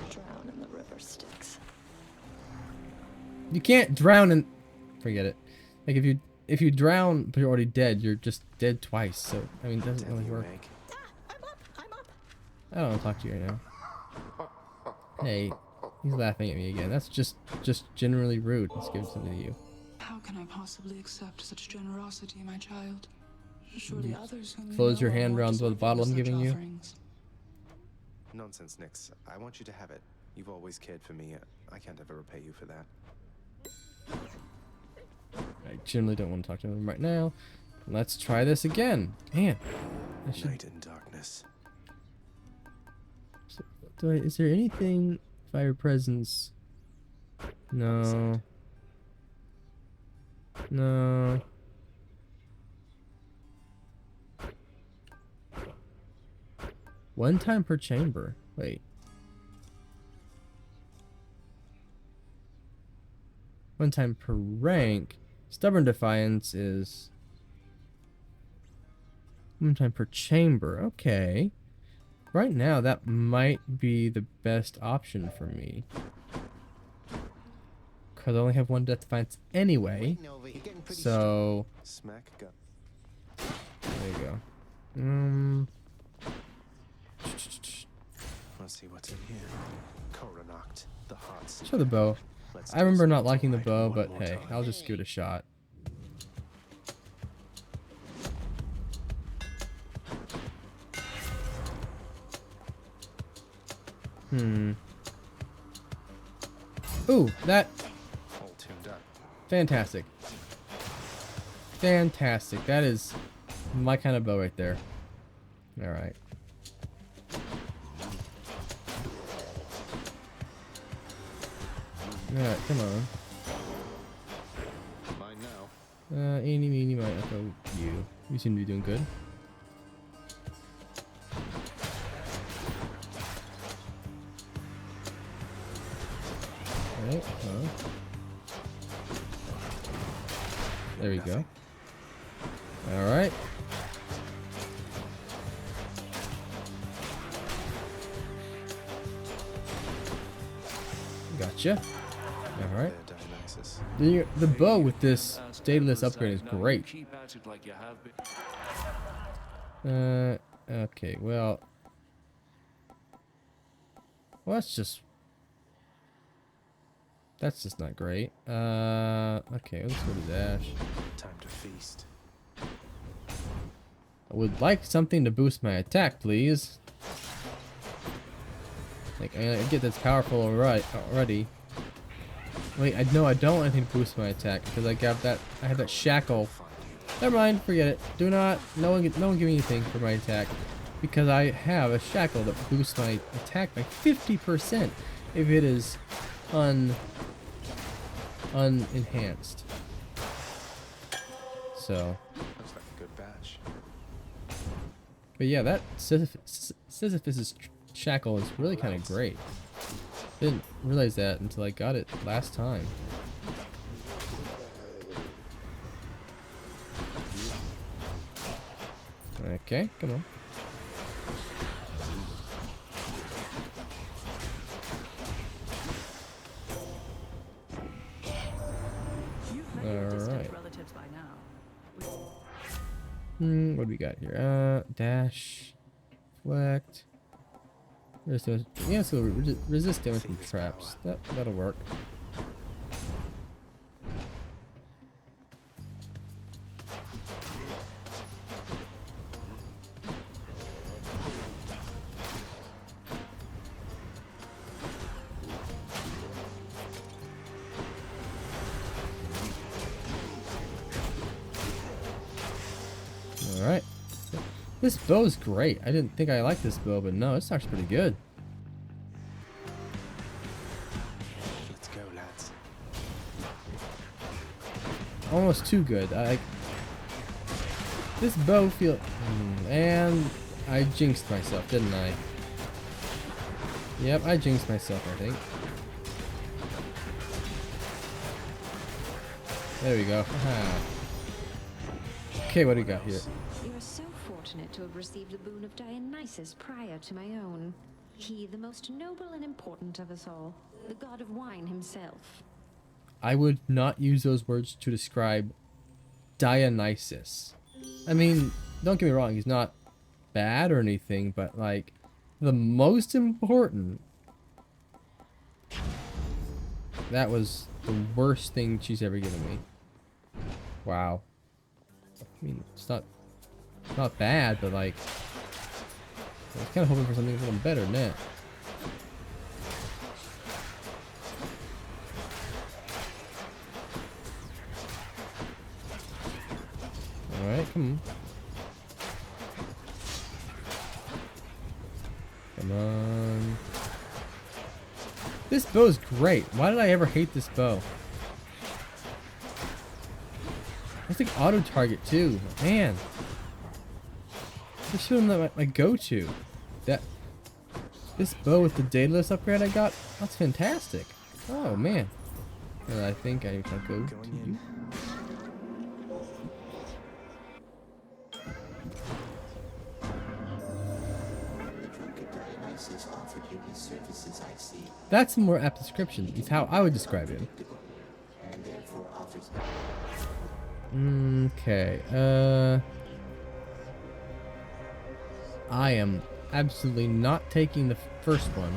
Drown in the river Styx. You can't drown in... Forget it. Like if you drown but you're already dead, you're just dead twice. So I mean, it doesn't really work. I don't want to talk to you right now. Hey, he's laughing at me again. That's just generally rude. Let's give something to you. How can I possibly accept such generosity, my child? Surely others whom Close your know are hand more around the deserving bottle of I'm such giving you. offerings. Nonsense, Nix. I want you to have it. You've always cared for me. I can't ever repay you for that. I generally don't want to talk to him right now. Let's try this again. Man, I should... Night in darkness. So, is there anything... Fire presence? No. No. One time per chamber. Wait. One time per rank. Stubborn Defiance is... one time per chamber. Okay. Right now, that might be the best option for me. Because I only have one Death Defiance anyway. So... Smack go. There you go. Let's see what's in here. Coronacht, the hearts. Show the bow. I remember not liking the bow, but hey, I'll just give it a shot. Ooh, that... All tuned up. Fantastic. Fantastic. That is my kind of bow right there. Alright. Alright, come on. Mine now. Eeny, meeny, miny, oh, you. You seem to be doing good. Alright, there we go. Alright. Gotcha. Alright. The bow with this stateless upgrade is great. Okay, well... That's just not great. Okay, let's go to Dash. Time to feast. I would like something to boost my attack, please. Like, I get that's powerful already. Wait, I don't want anything to boost my attack because I got that. I have that shackle. Never mind, forget it. Do not. No one give me anything for my attack because I have a shackle that boosts my attack by 50% if it is unenhanced. So. Looks like a good batch. But yeah, that Sisyphus' shackle is really kind of great. Didn't realize that until I got it last time. Okay, come on. Alright. What do we got here? Dash. Deflect. Yeah, so resist damage from traps. That'll work. Alright. This bow's great. I didn't think I liked this bow, but no, it's actually pretty good. Let's go, lads. Almost too good. This bow and I jinxed myself, didn't I? Yep, I jinxed myself, I think. There we go. Aha. Okay, what do we got here? You are so fortunate to have received the boon of Dionysus prior to my own. He, the most noble and important of us all, the god of wine himself. I would not use those words to describe Dionysus. I mean, don't get me wrong, he's not bad or anything, but like, the most important. That was the worst thing she's ever given me. Wow. I mean, it's not bad, but like, I was kind of hoping for something a little better than that. Alright, come on. Come on. This bow's great. Why did I ever hate this bow? It's like auto target too. Man. This should have been my go-to. This bow with the Daedalus upgrade I got, that's fantastic. Oh man. I think I can go to you. That's a more apt description. It's how I would describe him. Okay. I am absolutely not taking the first one.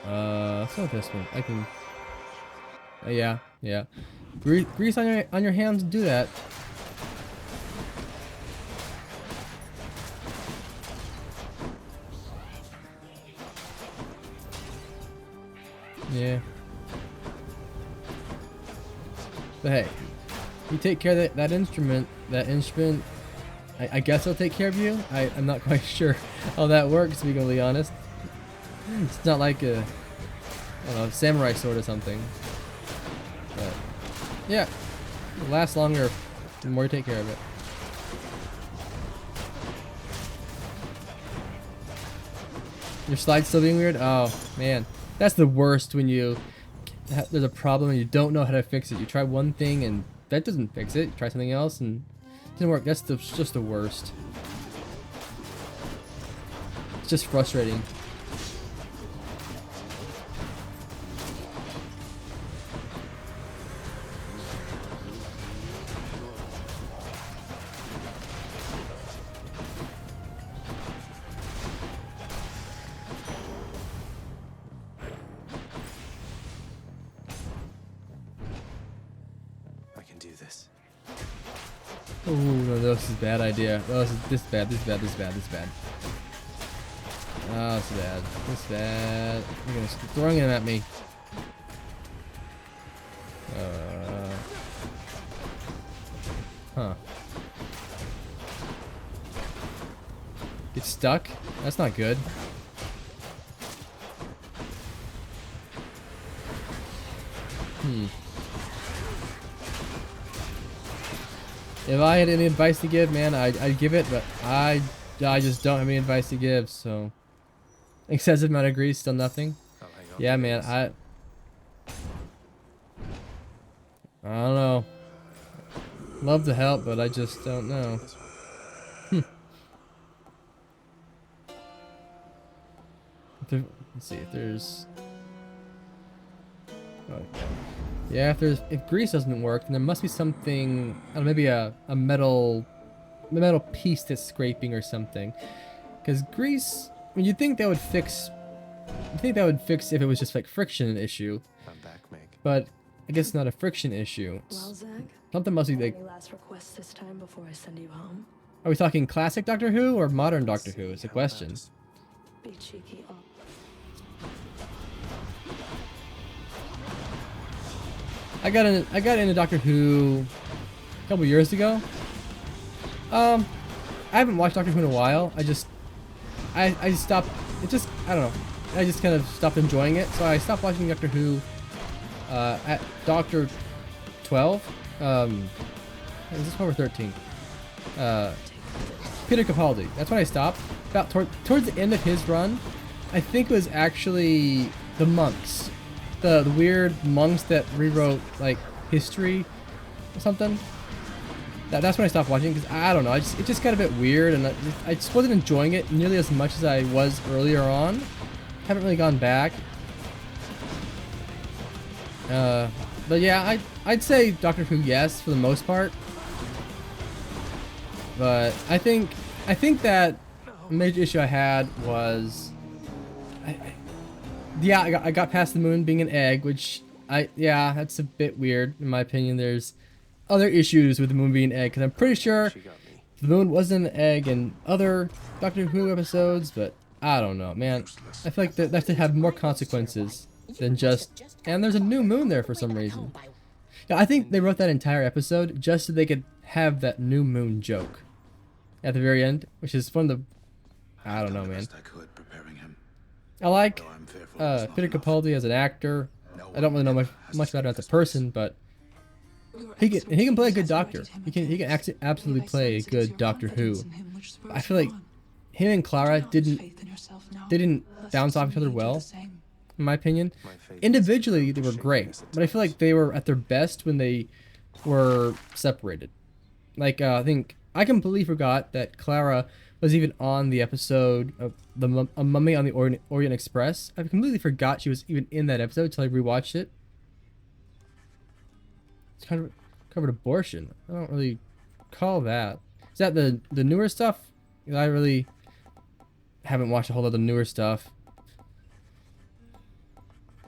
Let's go with this one. I can. Yeah. Grease on your hands. Do that. Yeah. But hey, you take care of that instrument. I guess it'll take care of you. I'm not quite sure how that works, to be completely honest. It's not like a, I don't know, samurai sword or something. But yeah, it'll last longer the more you take care of it. Your slide's still being weird? Oh man, that's the worst when there's a problem and you don't know how to fix it. You try one thing and that doesn't fix it. You try something else and it doesn't work. That's just the worst. It's just frustrating. Oh no, this is a bad idea. Oh, this is bad. Oh, this is bad. You're gonna keep throwing him at me. Huh. Get stuck? That's not good. If I had any advice to give, man, I'd give it, but I just don't have any advice to give, so. Excessive amount of grease, still nothing. Yeah, man, I don't know. Love to help, but I just don't know. Let's see if there's. Oh, yeah, if grease doesn't work, then there must be something. I don't know, maybe a metal piece that's scraping or something. Because grease, I mean, you'd think that would fix. I think that would fix if it was just like friction issue. I'm back, Meg. But I guess it's not a friction issue. Well, Zach, Something must be like. any last requests this time before I send you home? Are we talking classic Doctor Who or modern Doctor Who? Is the question. Be cheeky. I got into Doctor Who a couple years ago. I haven't watched Doctor Who in a while. I just stopped. It just, I don't know. I just kind of stopped enjoying it. So I stopped watching Doctor Who at Doctor 12. Is this 12 or 13? Peter Capaldi. That's when I stopped. About towards the end of his run, I think it was actually the monks. The weird monks that rewrote like history or something. That's when I stopped watching because I don't know. It just got a bit weird, and I just wasn't enjoying it nearly as much as I was earlier on. Haven't really gone back. But yeah, I'd say Doctor Who, yes, for the most part. But I think that a major issue I had was, I got past the moon being an egg, which that's a bit weird in my opinion. There's other issues with the moon being an egg, because I'm pretty sure the moon wasn't an egg in other Doctor Who episodes, but I don't know, man. I feel like that should have more consequences than just, and there's a new moon there for some reason. Yeah, I think they wrote that entire episode just so they could have that new moon joke at the very end, which is one of the, I don't know, man. I like Peter Capaldi as an actor. I don't really know much about him as a person, but he can play a good doctor. He can absolutely play a good Doctor Who. I feel like him and Clara didn't bounce off each other well, in my opinion. Individually, they were great, but I feel like they were at their best when they were separated. Like, I think I completely forgot that Clara was even on the episode of A Mummy on the Orient Express. I completely forgot she was even in that episode until I rewatched it. It's kind of covered abortion. I don't really call that. Is that the newer stuff? I really haven't watched a whole lot of the newer stuff.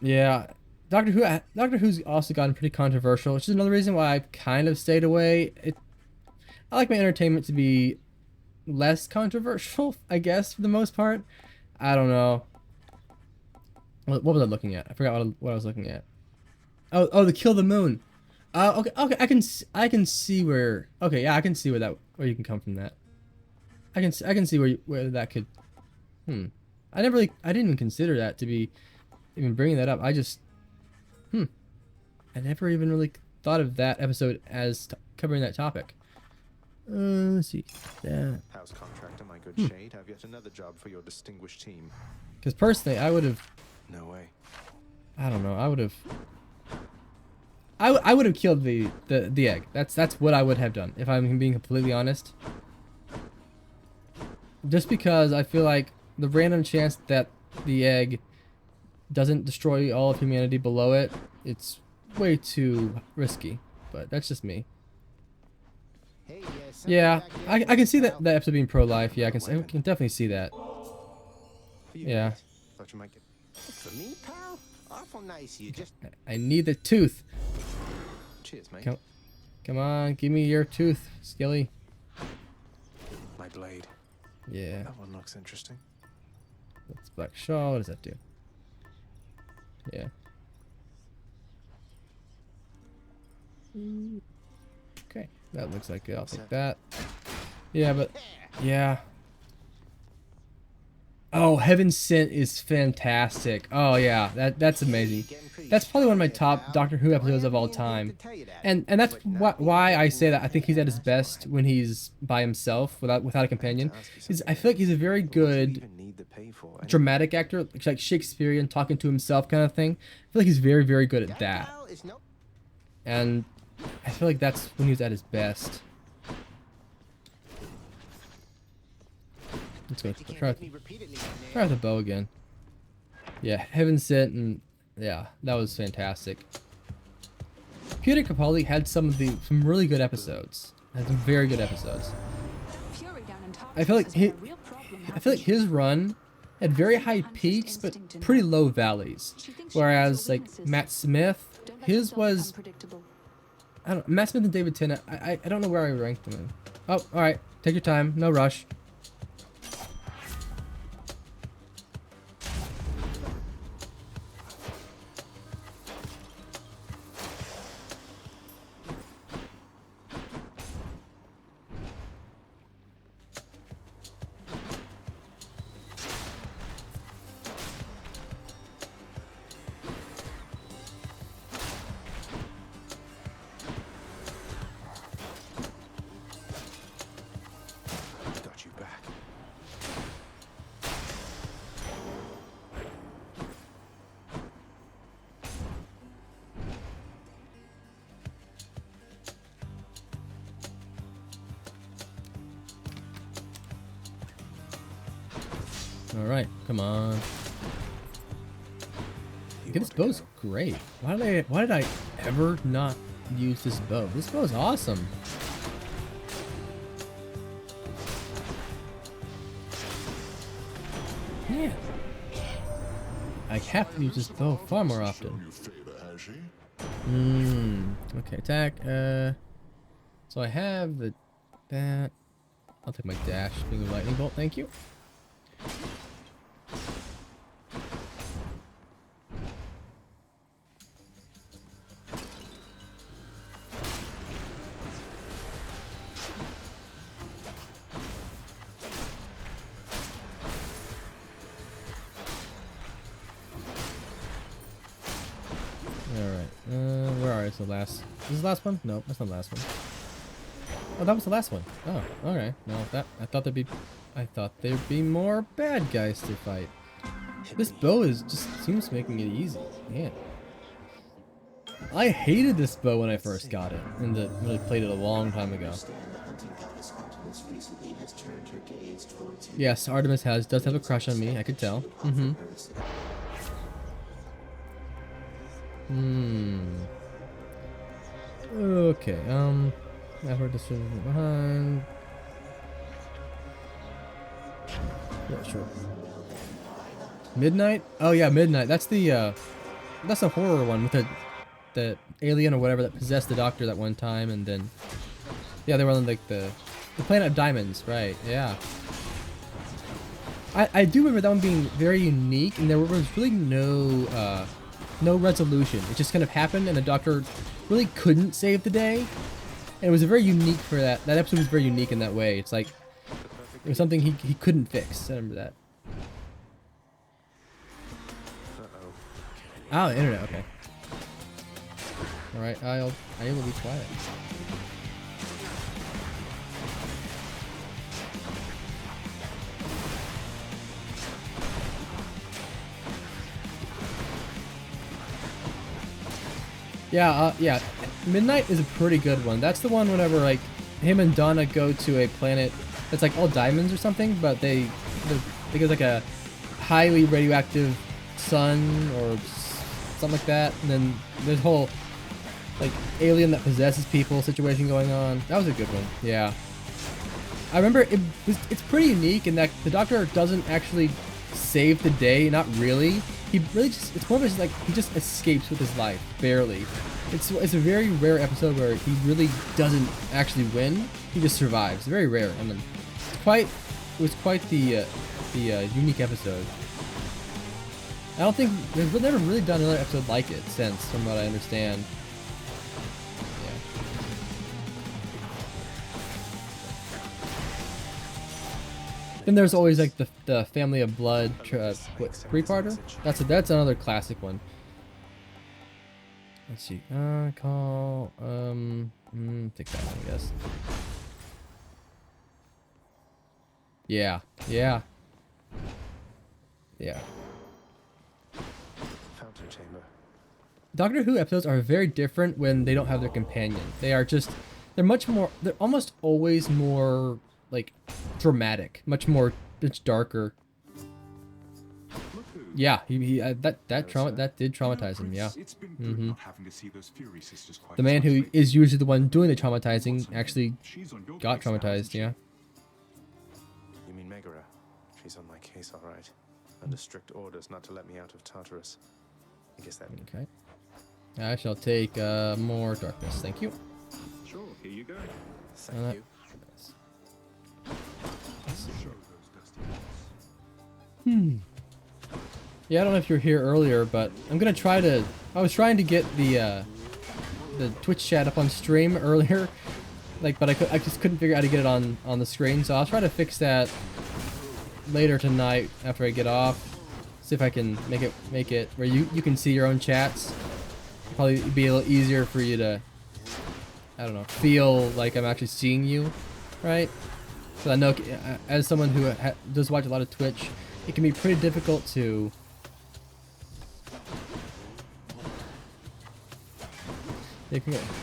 Yeah, Doctor Who's also gotten pretty controversial, which is another reason why I've kind of stayed away. I like my entertainment to be less controversial, I guess, for the most part. I don't know. What was I looking at? I forgot what I was looking at. Oh, the Kill the Moon. Okay, I can see where. Okay, yeah, I can see where you can come from that. I can see where that could. I didn't even consider that to be even bringing that up. I just. I never even really thought of that episode as covering that topic. Let's see. Yeah. House contractor, my good shade, have yet another job for your distinguished team. Because personally, I would have. No way. I don't know. I would have. I would have killed the egg. That's what I would have done if I'm being completely honest. Just because I feel like the random chance that the egg doesn't destroy all of humanity below it, it's way too risky. But that's just me. Yeah, I can see that episode being pro-life. Yeah, I can definitely see that. Yeah. Thought you might get for me, pal. Awful nice. You just. I need the tooth. Cheers, mate. Come on, give me your tooth, Skilly. My blade. Yeah. That one looks interesting. That's Black Shaw. What does that do? Yeah. Okay, that looks like it. I'll take that. Yeah, but yeah. Oh, Heaven Sent is fantastic. Oh yeah, that's amazing. That's probably one of my top Doctor Who episodes of all time. And that's why I say that I think he's at his best when he's by himself without a companion. I feel like he's a very good dramatic actor, like Shakespearean, talking to himself kind of thing. I feel like he's very, very good at that. And I feel like that's when he was at his best. Let's go. Try out the bow again. Yeah, Heaven Sent, and yeah, that was fantastic. Peter Capaldi had some really good episodes. Had some very good episodes. I feel like his run had very high peaks but pretty low valleys. Whereas like Matt Smith, his was, I don't know, Matt Smith and David Tennant. I don't know where I ranked them in. Oh, all right, take your time, no rush. Alright, come on. This bow's great. Why did I ever not use this bow? This bow is awesome. Yeah. I have to use this bow far more often. Okay, attack. So I have that. I'll take my dash, being a lightning bolt, thank you. The last. Is this the last one? No, that's not the last one. Oh, that was the last one. Oh, okay. No, I thought there'd be more bad guys to fight. This bow seems making it easy. Man, I hated this bow when I first got it, when I played it a long time ago. Yes, Artemis does have a crush on me. I could tell. Okay, I've heard this behind. Yeah, sure. Midnight? Oh yeah, Midnight. That's a horror one with the alien or whatever that possessed the doctor that one time, and then yeah, they were on like the planet of diamonds, right? Yeah. I do remember that one being very unique, and there was really no resolution. It just kind of happened, and the doctor really couldn't save the day. And it was very unique for that. That episode was very unique in that way. It's like it was something he couldn't fix. I remember that. Oh, the internet. Okay. All right. I will be quiet. Yeah, Midnight is a pretty good one. That's the one whenever like him and Donna go to a planet that's like all diamonds or something, but they go like a highly radioactive sun or something like that, and then there's whole like alien that possesses people situation going on. That was a good one. Yeah, I remember it's pretty unique in that the doctor doesn't actually save the day, not really. He really it's more of just like he just escapes with his life, barely. It's a very rare episode where he really doesn't actually win. He just survives. Very rare. I mean, it was quite the unique episode. I don't think they've never really done another episode like it since, from what I understand. Then there's always like the Family of Blood three-parter. That's another classic one. Let's see. Call take that one, I guess. Yeah. Fountain chamber. Doctor Who episodes are very different when they don't have their companion. They're almost always more like dramatic, much darker. Yeah, that did traumatize him. Yeah. The man who is usually the one doing the traumatizing actually got traumatized. Yeah. You mean Megara? She's on my case, all right. Under strict orders not to let me out of Tartarus. I guess that. Okay. I shall take more darkness. Thank you. Sure, here you go. Thank you. Yeah, I don't know if you were here earlier, but I'm gonna try to. I was trying to get the Twitch chat up on stream earlier, but I just couldn't figure out how to get it on the screen. So I'll try to fix that later tonight after I get off. See if I can make it where you can see your own chats. Probably be a little easier for you to, I don't know, feel like I'm actually seeing you, right? So I know, as someone who does watch a lot of Twitch, it can be pretty difficult to.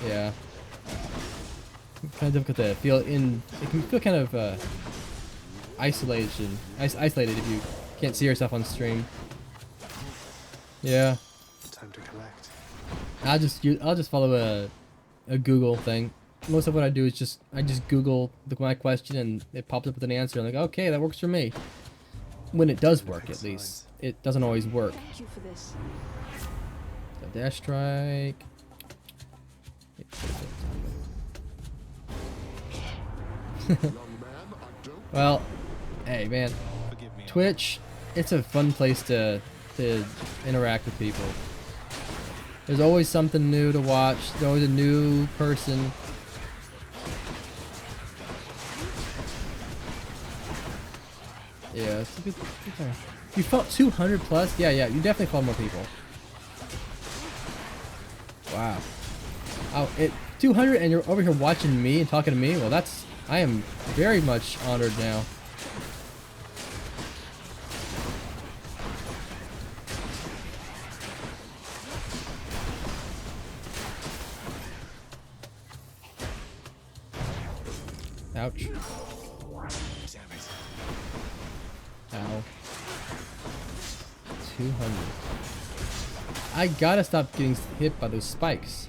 Yeah. Kind of difficult to feel in. It can feel kind of isolated if you can't see yourself on stream. Yeah. Time to collect. I'll just follow a Google thing. Most of what I do is I just Google my question and it pops up with an answer. I'm like, okay, that works for me. When it does work, at least. It doesn't always work. Thank you for this. So dash strike. Well, hey man, Twitch, it's a fun place to interact with people. There's always something new to watch. There's always a new person. Yeah, it's a good time. You fought 200 plus? Yeah, you definitely fought more people. Wow. Oh, 200 and you're over here watching me and talking to me? Well, I am very much honored now. Ouch. Ow. 200. I gotta stop getting hit by those spikes.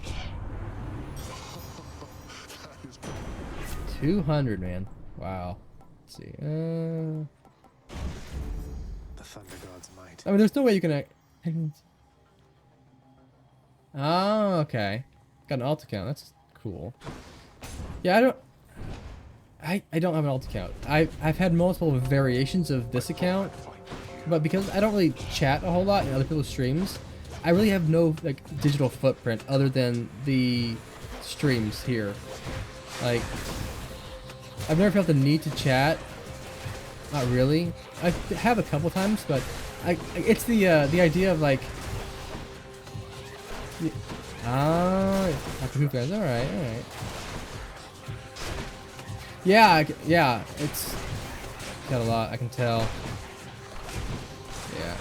200, man. Wow. Let's see. The Thunder God's might. I mean, there's no way you can. Oh, okay. Got an alt account. That's cool. Yeah, I don't have an alt account. I've had multiple variations of this account, but because I don't really chat a whole lot in other people's streams, I really have no digital footprint other than the streams here. Like, I've never felt the need to chat. Not really. I have a couple times, but it's the idea of like. After fans. All right. Yeah, it's got a lot, I can tell. Yeah.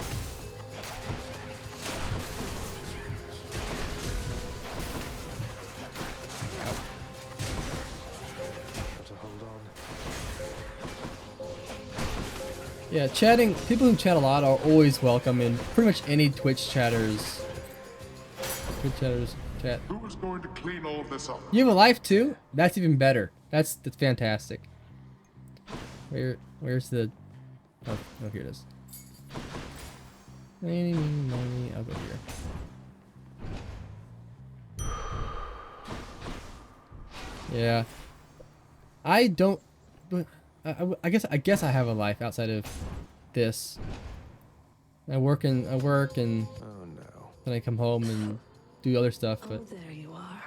Yeah, chatting, people who chat a lot are always welcome in pretty much any Twitch chatters. Chat. Who is going to clean all this up? You have a life too? That's even better. That's fantastic. Where's the? Oh, here it is. I'll go here. Yeah. I don't. I guess I have a life outside of this. I work and oh, no. then I come home and do other stuff. But Oh, there you are.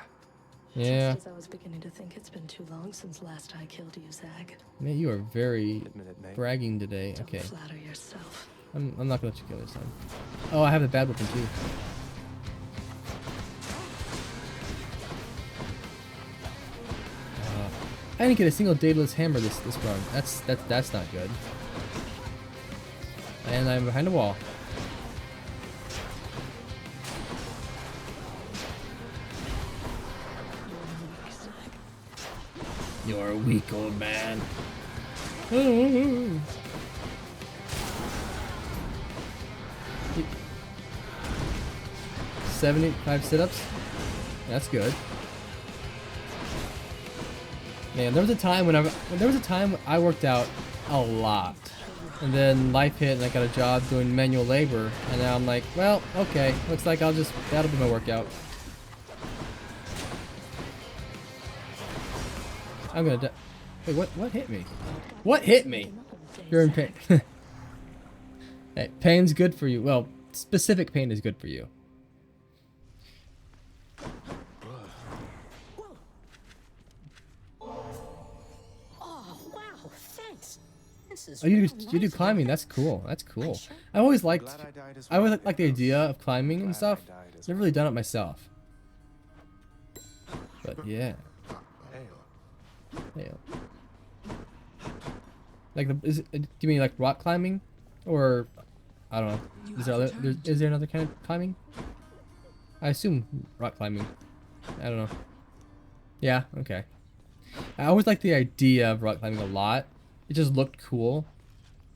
Yeah. Just as I was beginning to think it's been too long since last I killed you, Zag. Man, you are very Admit it, mate. bragging today. Don't Okay. flatter yourself. I'm not gonna let you kill this time. Oh, I have the bad weapon too. I didn't get a single daedalus hammer this run. That's not good. And I'm behind a wall. You're a weak old man. 75 sit-ups. That's good. Man, there was a time when I worked out a lot, and then life hit, and I got a job doing manual labor, and now I'm like, well, okay, looks like that'll be my workout. I'm gonna die. Wait, what hit me? What hit me? You're in pain. Hey, pain's good for you. Well, specific pain is good for you. Oh, wow, thanks. This is Oh, you do climbing. That's cool. That's cool. I always liked the idea of climbing and stuff. Never really done it myself. But yeah. Hail. Like do you mean like rock climbing, or I don't know? Is there another kind of climbing? I assume rock climbing. I don't know. Yeah. Okay. I always liked the idea of rock climbing a lot. It just looked cool.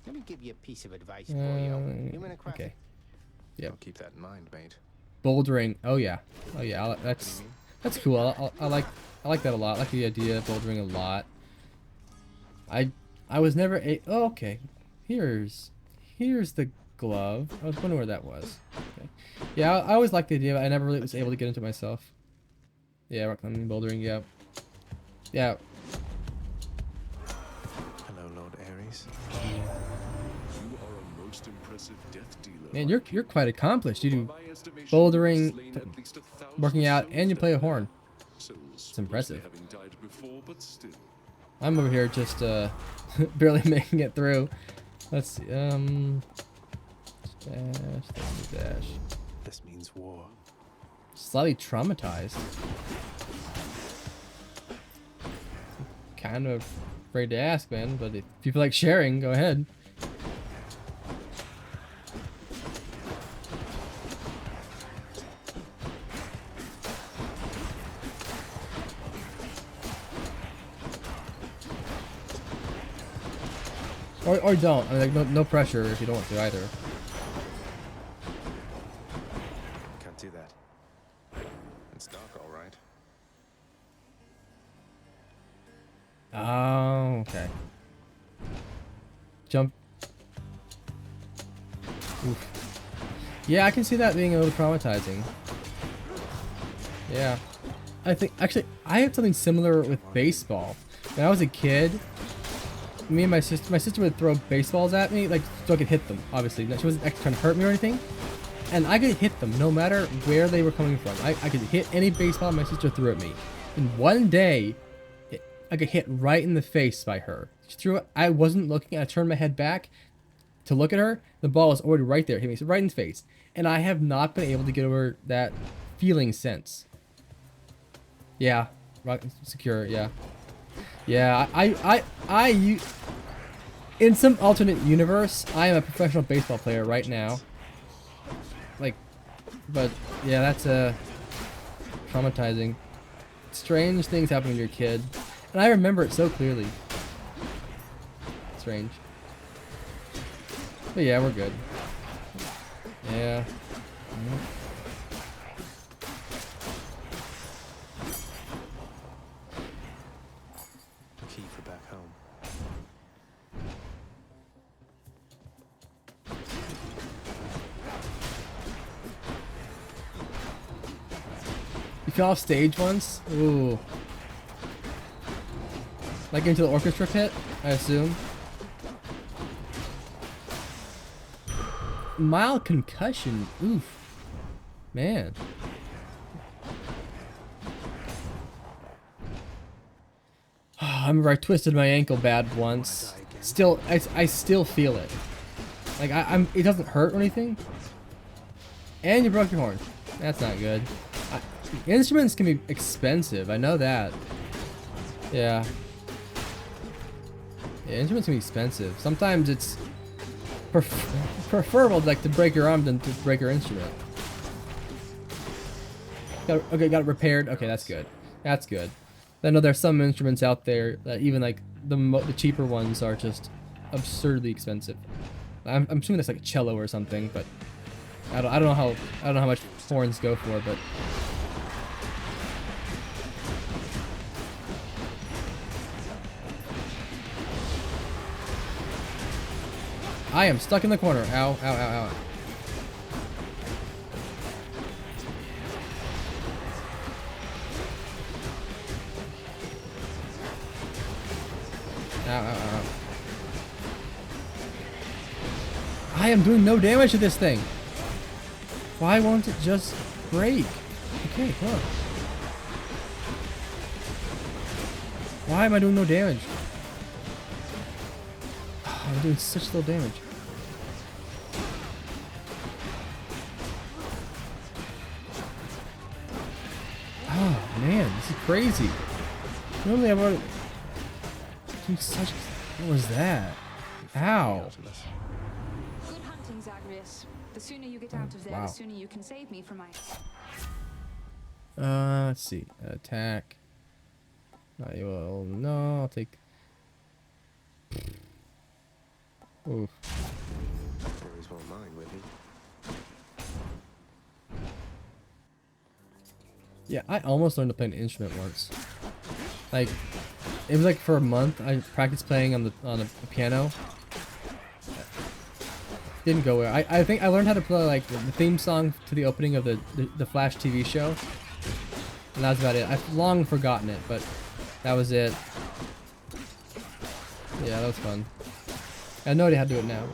Let me give you a piece of advice for you. Human craft. Okay. Yeah. I'll keep that in mind, mate. Bouldering. Oh yeah. Oh yeah. That's cool. I like that a lot. I like the idea of bouldering a lot. I was never oh, okay. Here's the glove. I was wondering where that was. Okay. Yeah, I always liked the idea, but I never really was able to get into myself. Yeah, rock climbing, bouldering. Yeah. Yeah. Hello, Lord Ares. You are a most impressive death dealer. Man, you're quite accomplished. You do bouldering, working out, and you play a horn. It's impressive. I'm over here just barely making it through. Let's see. Dash. This means war. Slightly traumatized. Kind of afraid to ask, man. But if you feel like sharing, go ahead. Or don't. I mean, like, no pressure if you don't want to either. Can't do that. It's dark, all right. Oh, okay. Jump. Oof. Yeah, I can see that being a little traumatizing. Yeah. I think, actually, I had something similar with baseball. When I was a kid, me and my sister would throw baseballs at me, like, so I could hit them, obviously. She wasn't actually trying to hurt me or anything. And I could hit them no matter where they were coming from. I could hit any baseball my sister threw at me. And one day, I got hit right in the face by her. She threw it. I wasn't looking. I turned my head back to look at her. The ball was already right there. Hit me right in the face. And I have not been able to get over that feeling since. Yeah. Secure, yeah. Yeah, in some alternate universe, I am a professional baseball player right now. Like, but yeah, that's traumatizing. Strange things happen when you're a kid, and I remember it so clearly. Strange. But yeah, we're good. Yeah. Key for back home. You fell off stage once? Ooh. Like into the orchestra pit, I assume. Mild concussion. Oof. Man. I remember I twisted my ankle bad once. Still, I still feel it. Like it doesn't hurt or anything. And you broke your horn. That's not good. Instruments can be expensive. I know that. Yeah. Yeah, instruments can be expensive. Sometimes it's preferable like to break your arm than to break your instrument. Okay, got it repaired. Okay, that's good. That's good. I know there's some instruments out there that even like the cheaper ones are just absurdly expensive. I'm assuming that's like a cello or something, but I don't know how much horns go for, but I am stuck in the corner. Ow, ow, ow, ow. Ow, ow, ow. I am doing no damage to this thing. Why won't it just break? Okay, come on. Why am I doing no damage? Oh, I'm doing such little damage. Oh man, this is crazy. Normally I would do such. What was that? Ow. Good hunting, Zagreus. The sooner you get out of there, Wow. the sooner you can save me from my... Let's see. Attack. I will. No, I'll take. Oof. Always won't mind, will he? Yeah, I almost learned to play an instrument once. Like, it was like for a month. I practiced playing on a piano. Didn't go well. I think I learned how to play like the theme song to the opening of the Flash TV show, and that's about it. I've long forgotten it, but that was it. Yeah, that was fun. I know how to do it now.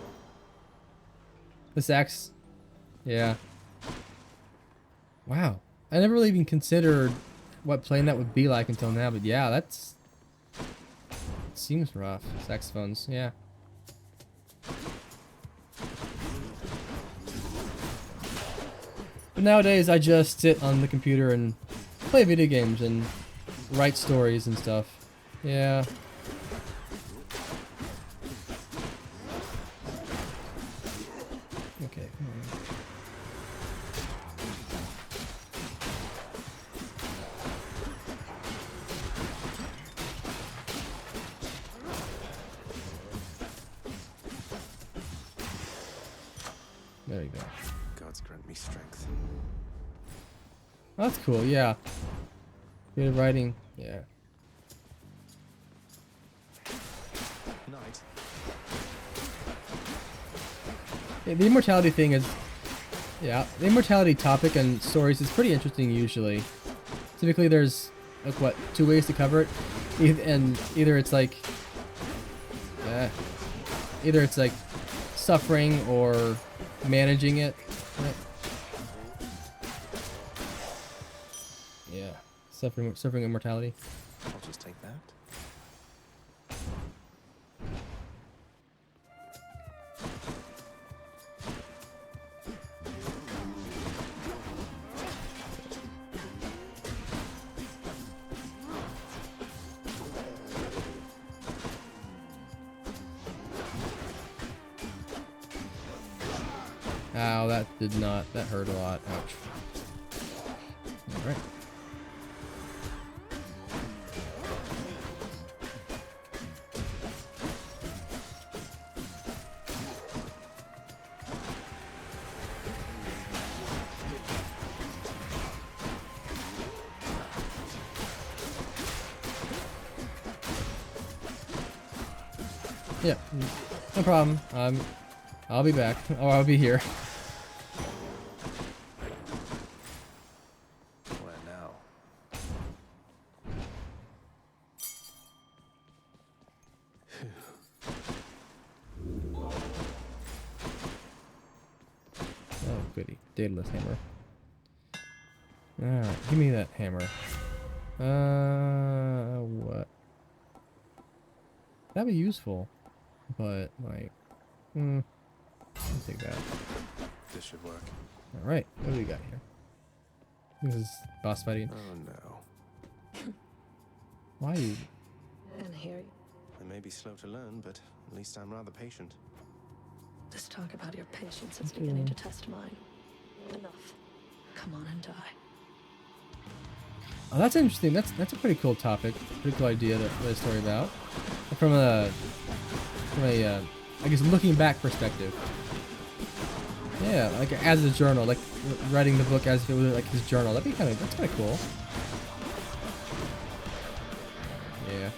The sax, yeah. Wow, I never really even considered what playing that would be like until now, but yeah, it seems rough. Saxophones, yeah. But nowadays, I just sit on the computer and play video games and write stories and stuff. Yeah. Okay, come on. There you go. Gods grant me strength. That's cool, yeah. Creative writing, yeah. Night. Yeah, the immortality thing is, yeah, the immortality topic and stories is pretty interesting usually. Typically there's, like what, 2 ways to cover it? And either it's like, either it's like suffering or managing it. Right? Yeah, suffering immortality. I'll just take that. Ow, that hurt a lot. Ouch. Alright. Yeah, no problem. I'll be back, or I'll be here. Where now? Oh, goody. Daedalus hammer. Alright, give me that hammer. What? That'd be useful, but like, I'll take that. This should work. All right, what do we got here? This is boss fighting. Oh no. Why you? And here, I may be slow to learn, but at least I'm rather patient. this talk about your patience is beginning to test mine. Enough. Come on and die. Oh, that's interesting. That's a pretty cool topic. Pretty cool idea to write a story about. From a I guess looking back perspective. Yeah, like as a journal, like writing the book as if it was like his journal. That's kind of cool. Yeah.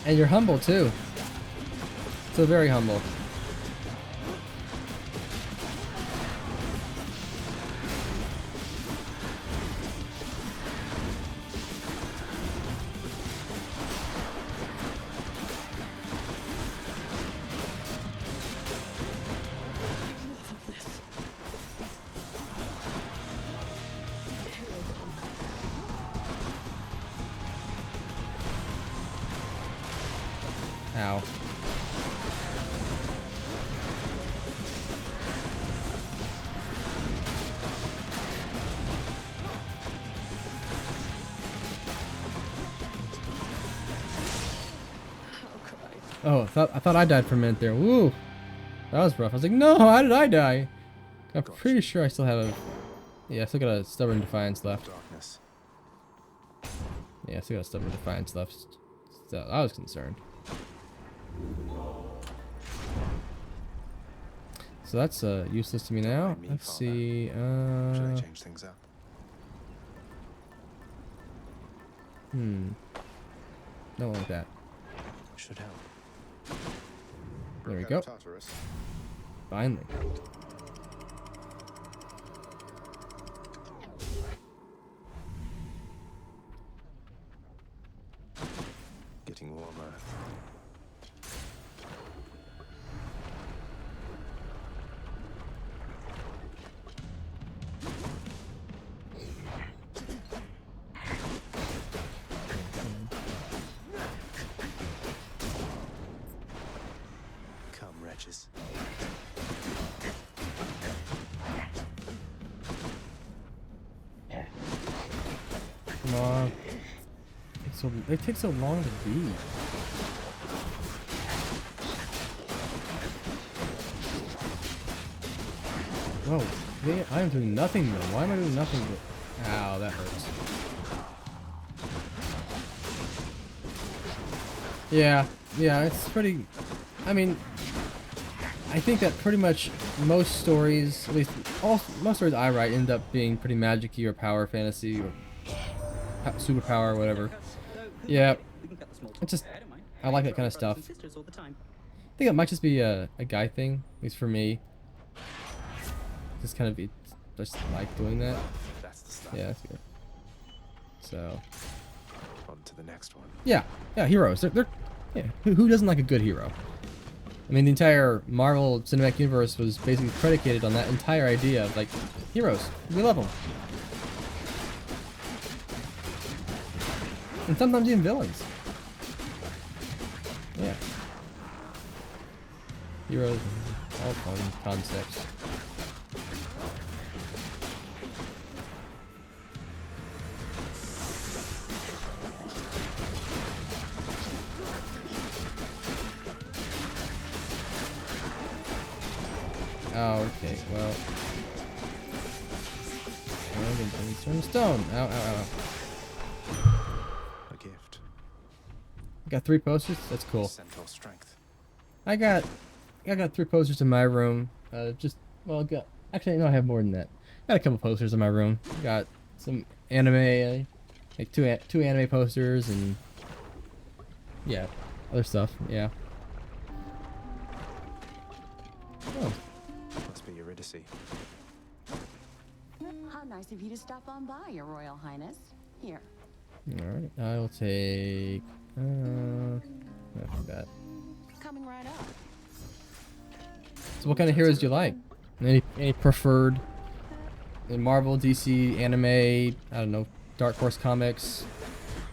And you're humble too. So very humble. Ow. Oh, I thought I died for a minute there. Woo! That was rough. I was like, no, how did I die? I'm pretty sure I still have a... Yeah, I still got a Stubborn Defiance left. Darkness. Yeah, I still got a Stubborn Defiance left. So I was concerned. So that's useless to me now. Let's see. Should I change things up? Don't like that. Should help. There we go. Finally. Getting warmer. Come, wretches. Come on. It takes so long to beat. Whoa. Yeah, I am doing nothing though. Why am I doing nothing? Ow, that hurts. Yeah, it's pretty... I mean, I think that pretty much most stories, at least most stories I write, end up being pretty magic-y or power fantasy or superpower or whatever. Yeah, it's just, I like that kind of stuff. I think it might just be a guy thing, at least for me. Just kind of just like doing that. That's the stuff. Yeah, that's good. So. On to the next one. Yeah, heroes. They're yeah. Who doesn't like a good hero? I mean, the entire Marvel Cinematic Universe was basically predicated on that entire idea of like heroes. We love them. And sometimes even villains. Yeah. Heroes, all fun concepts. Oh, okay, well. Please turn to stone. Ow, ow, ow. A gift. Got 3 posters? That's cool. Centaur strength. I got 3 posters in my room. Actually, no, I have more than that. Got a couple posters in my room. Got some anime, like two anime posters and yeah, other stuff. Yeah. Oh. Must be Eurydice. How nice of you to stop on by, Your Royal Highness. Here, Alright, I'll take that. Coming right up. So what kind of heroes do you like? Any preferred in Marvel, DC, anime, I don't know, Dark Horse Comics,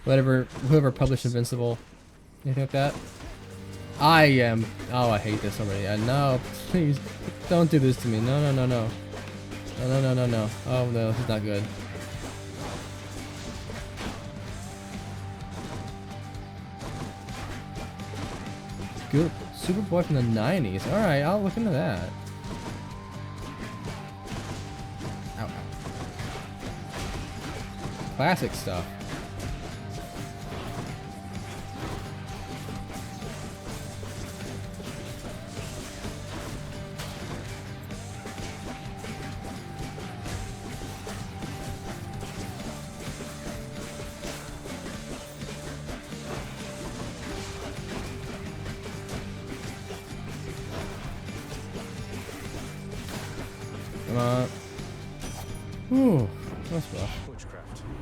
whoever published Invincible, anything like that? I am, oh, I hate this already. No, please, don't do this to me. No, no, no, no. No, no, no, no, no. Oh no, this is not good. Good. Superboy from the 90s. Alright, I'll look into that. Ow, ow. Classic stuff. Ooh, that's rough.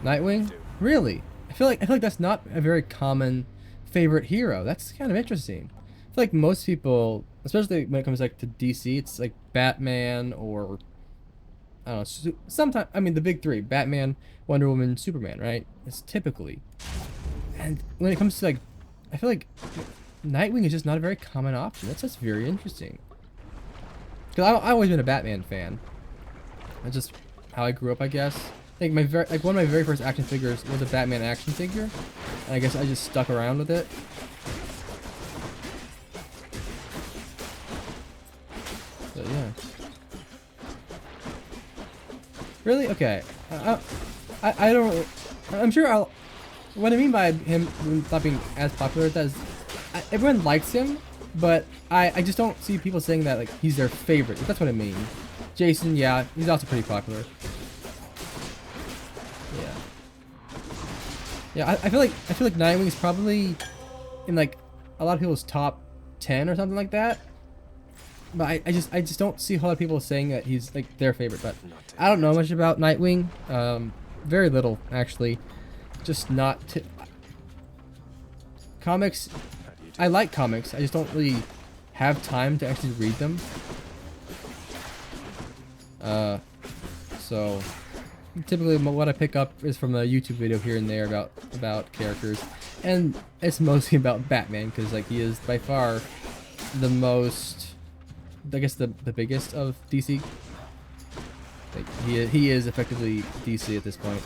Nightwing? Really? I feel like that's not a very common favorite hero. That's kind of interesting. I feel like most people, especially when it comes like to DC, it's like Batman or I don't know. Sometimes, I mean, the big three: Batman, Wonder Woman, Superman. Right? It's typically. And when it comes to like, I feel like Nightwing is just not a very common option. That's just very interesting. Because I've always been a Batman fan. That's just how I grew up, I guess. I think one of my very first action figures was a Batman action figure, and I guess I just stuck around with it. But yeah. Really? Okay. I don't. I'm sure I'll. What I mean by him not being as popular as everyone likes him, but I just don't see people saying that like he's their favorite. If that's what I mean. Jason, yeah, he's also pretty popular. Yeah. Yeah, I feel like Nightwing is probably in like a lot of people's top 10 or something like that. But I just don't see a lot of people saying that he's like their favorite. But I don't know much about Nightwing. Very little actually. Just not comics. I like comics. I just don't really have time to actually read them. So typically what I pick up is from a YouTube video here and there about characters, and it's mostly about Batman because like he is by far the most, I guess the biggest of DC. Like he is effectively DC at this point.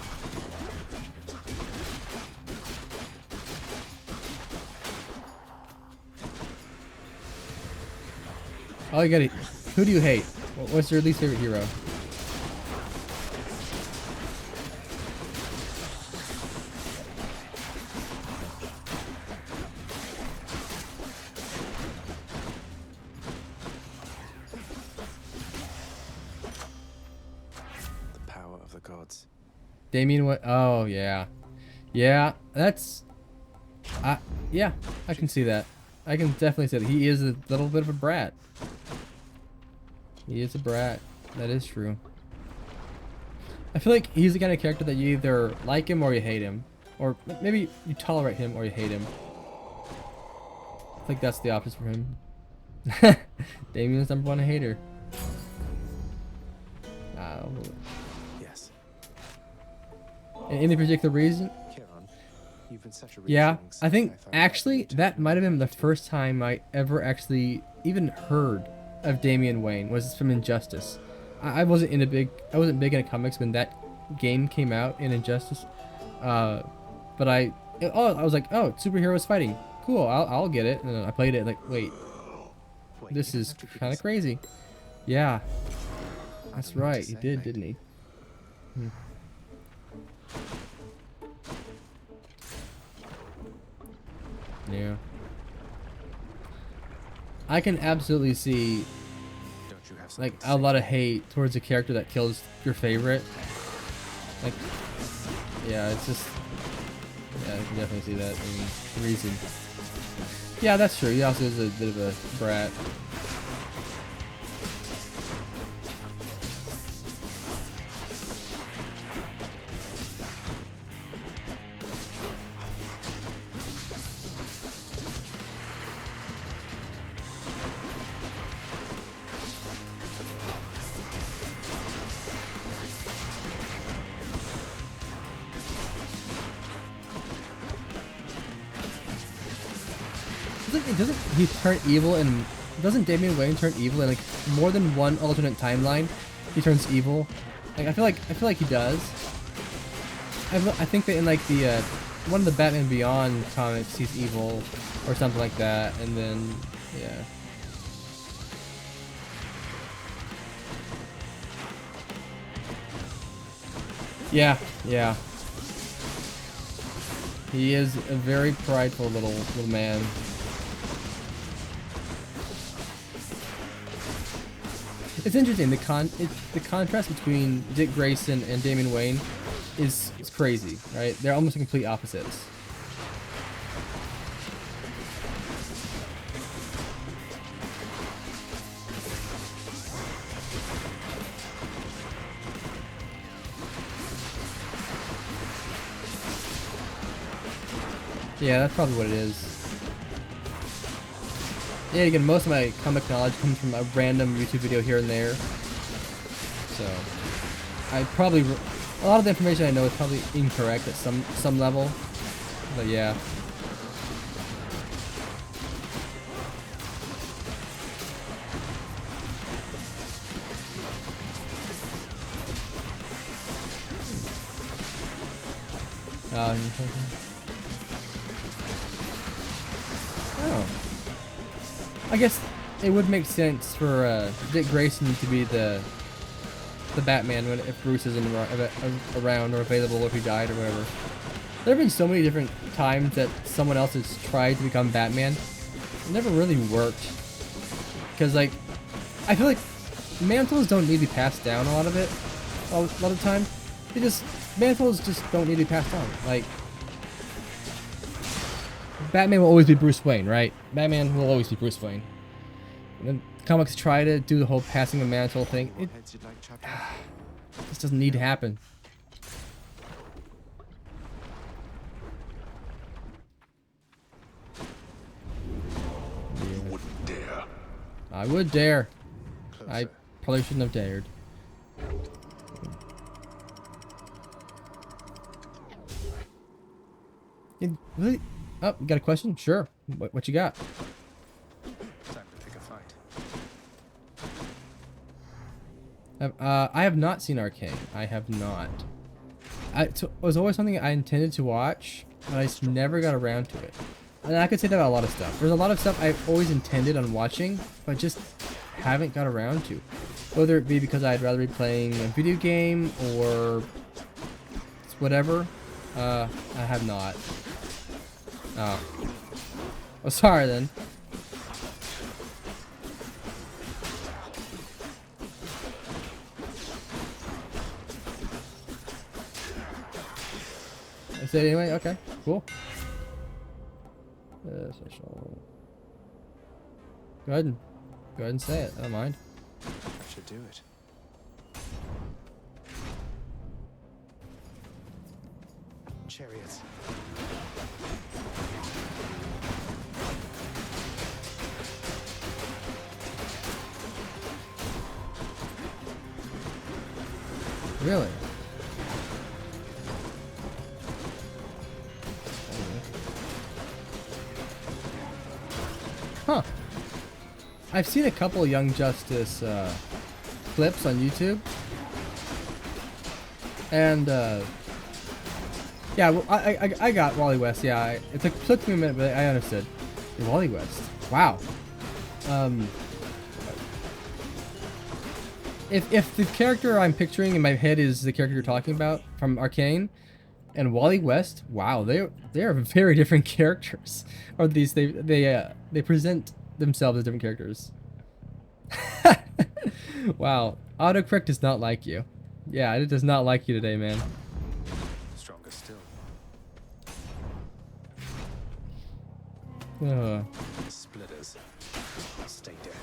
Oh, you got it. Who do you hate? What's your least favorite hero? The power of the gods. Damien, what? Oh yeah, yeah. That's, yeah. I can see that. I can definitely say that he is a little bit of a brat. He is a brat. That is true. I feel like he's the kind of character that you either like him or you hate him. Or maybe you tolerate him or you hate him. I think that's the opposite for him. Damien's #1 hater. Yes. Any particular reason? You've been such a Yeah, I think actually that might have been the first time I ever actually even heard of Damian Wayne was from Injustice. I wasn't big into comics when that game came out in Injustice, but I was like, oh, superheroes fighting, cool, I'll get it, and then I played it like, wait, this is kind of crazy. Yeah, that's right, he did, didn't he? Yeah. I can absolutely see like a lot of hate towards a character that kills your favorite. Like, yeah, it's just, yeah, I can definitely see that reason. Yeah, that's true. He also is a bit of a brat. doesn't he turn evil and doesn't Damian Wayne turn evil in like more than one alternate timeline? He turns evil. Like I feel like he does. I think that in like the one of the Batman Beyond comics he's evil or something like that, and then yeah. Yeah. He is a very prideful little man. It's interesting. The contrast between Dick Grayson and Damian Wayne is crazy, right? They're almost complete opposites. Yeah, that's probably what it is. Yeah, again, most of my comic knowledge comes from a random YouTube video here and there. So, a lot of the information I know is probably incorrect at some level. But yeah. Oh. I guess it would make sense for Dick Grayson to be the Batman if Bruce isn't around or available or if he died or whatever. There have been so many different times that someone else has tried to become Batman. It never really worked. Because like, I feel like mantles don't need to be passed down a lot of the time. Mantles just don't need to be passed down. Like, Batman will always be Bruce Wayne, right? Batman will always be Bruce Wayne. And then comics try to do the whole passing the mantle thing. It just doesn't need to happen. You wouldn't dare. I would dare. Closer. I probably shouldn't have dared. Really? Oh, you got a question? Sure. What you got? Time to pick a fight. I have not seen Arcane. I have not. It was always something I intended to watch, but I just never got around to it. And I could say that about a lot of stuff. There's a lot of stuff I've always intended on watching, but just haven't got around to. Whether it be because I'd rather be playing a video game or whatever, I have not. Oh. Oh, sorry then. I said anyway? Okay, cool. Special. Go ahead and say it. I don't mind. I should do it. Chariots. Really? Huh. I've seen a couple Young Justice clips on YouTube. And yeah, well, I got Wally West. Yeah, it took me a minute, but I understood. Wally West. Wow. If the character I'm picturing in my head is the character you're talking about from Arcane, and Wally West, wow, they are very different characters. Or at least they present themselves as different characters. Wow, autocorrect does not like you. Yeah, it does not like you today, man. Stronger still. Splitters. Stay dead.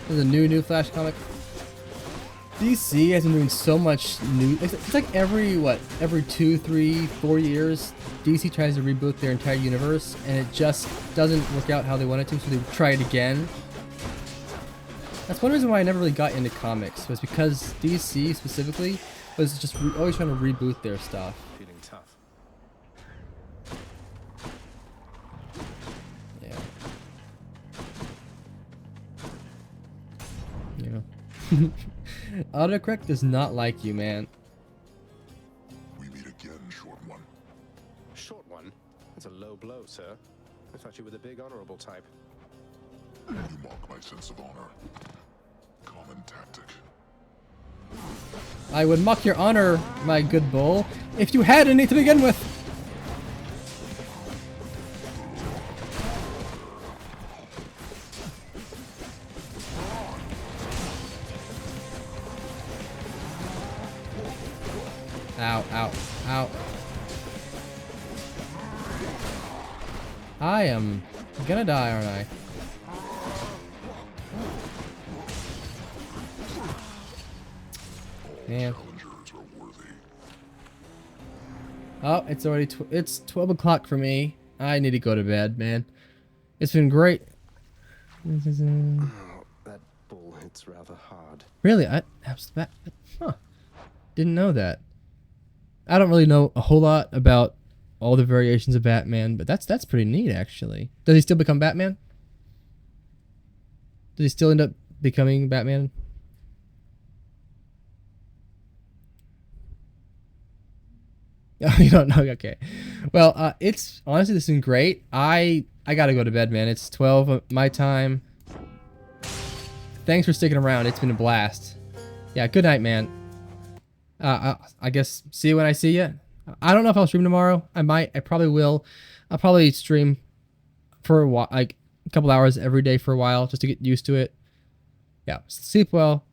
There's a new Flash comic. DC has been doing so much new. It's like every 2, 3, 4 years, DC tries to reboot their entire universe, and it just doesn't work out how they want it to. So they try it again. That's one reason why I never really got into comics, was because DC specifically was just always trying to reboot their stuff. Feeling tough. Yeah. Yeah. Autocorrect does not like you, man. We meet again, short one. Short one? That's a low blow, sir. I thought you were the big honorable type. You mock my sense of honor. Common tactic. I would mock your honor, my good bull, if you had any to begin with. Ow, ow, ow. I am gonna die, aren't I? Man. Oh, it's already it's 12 o'clock for me. I need to go to bed, man. It's been great. That bull hits rather hard. Really? Huh. Didn't know that. I don't really know a whole lot about all the variations of Batman, but that's pretty neat, actually. Does he still become Batman? Does he still end up becoming Batman? Oh, you don't know? Okay. Well, it's honestly, this has been great. I gotta go to bed, man. It's 12 my time. Thanks for sticking around. It's been a blast. Yeah, good night, man. I guess see you when I see you. I don't know if I'll stream tomorrow. I might. I probably will. I'll probably stream for a while, like a couple hours every day for a while, just to get used to it. Yeah. Sleep well.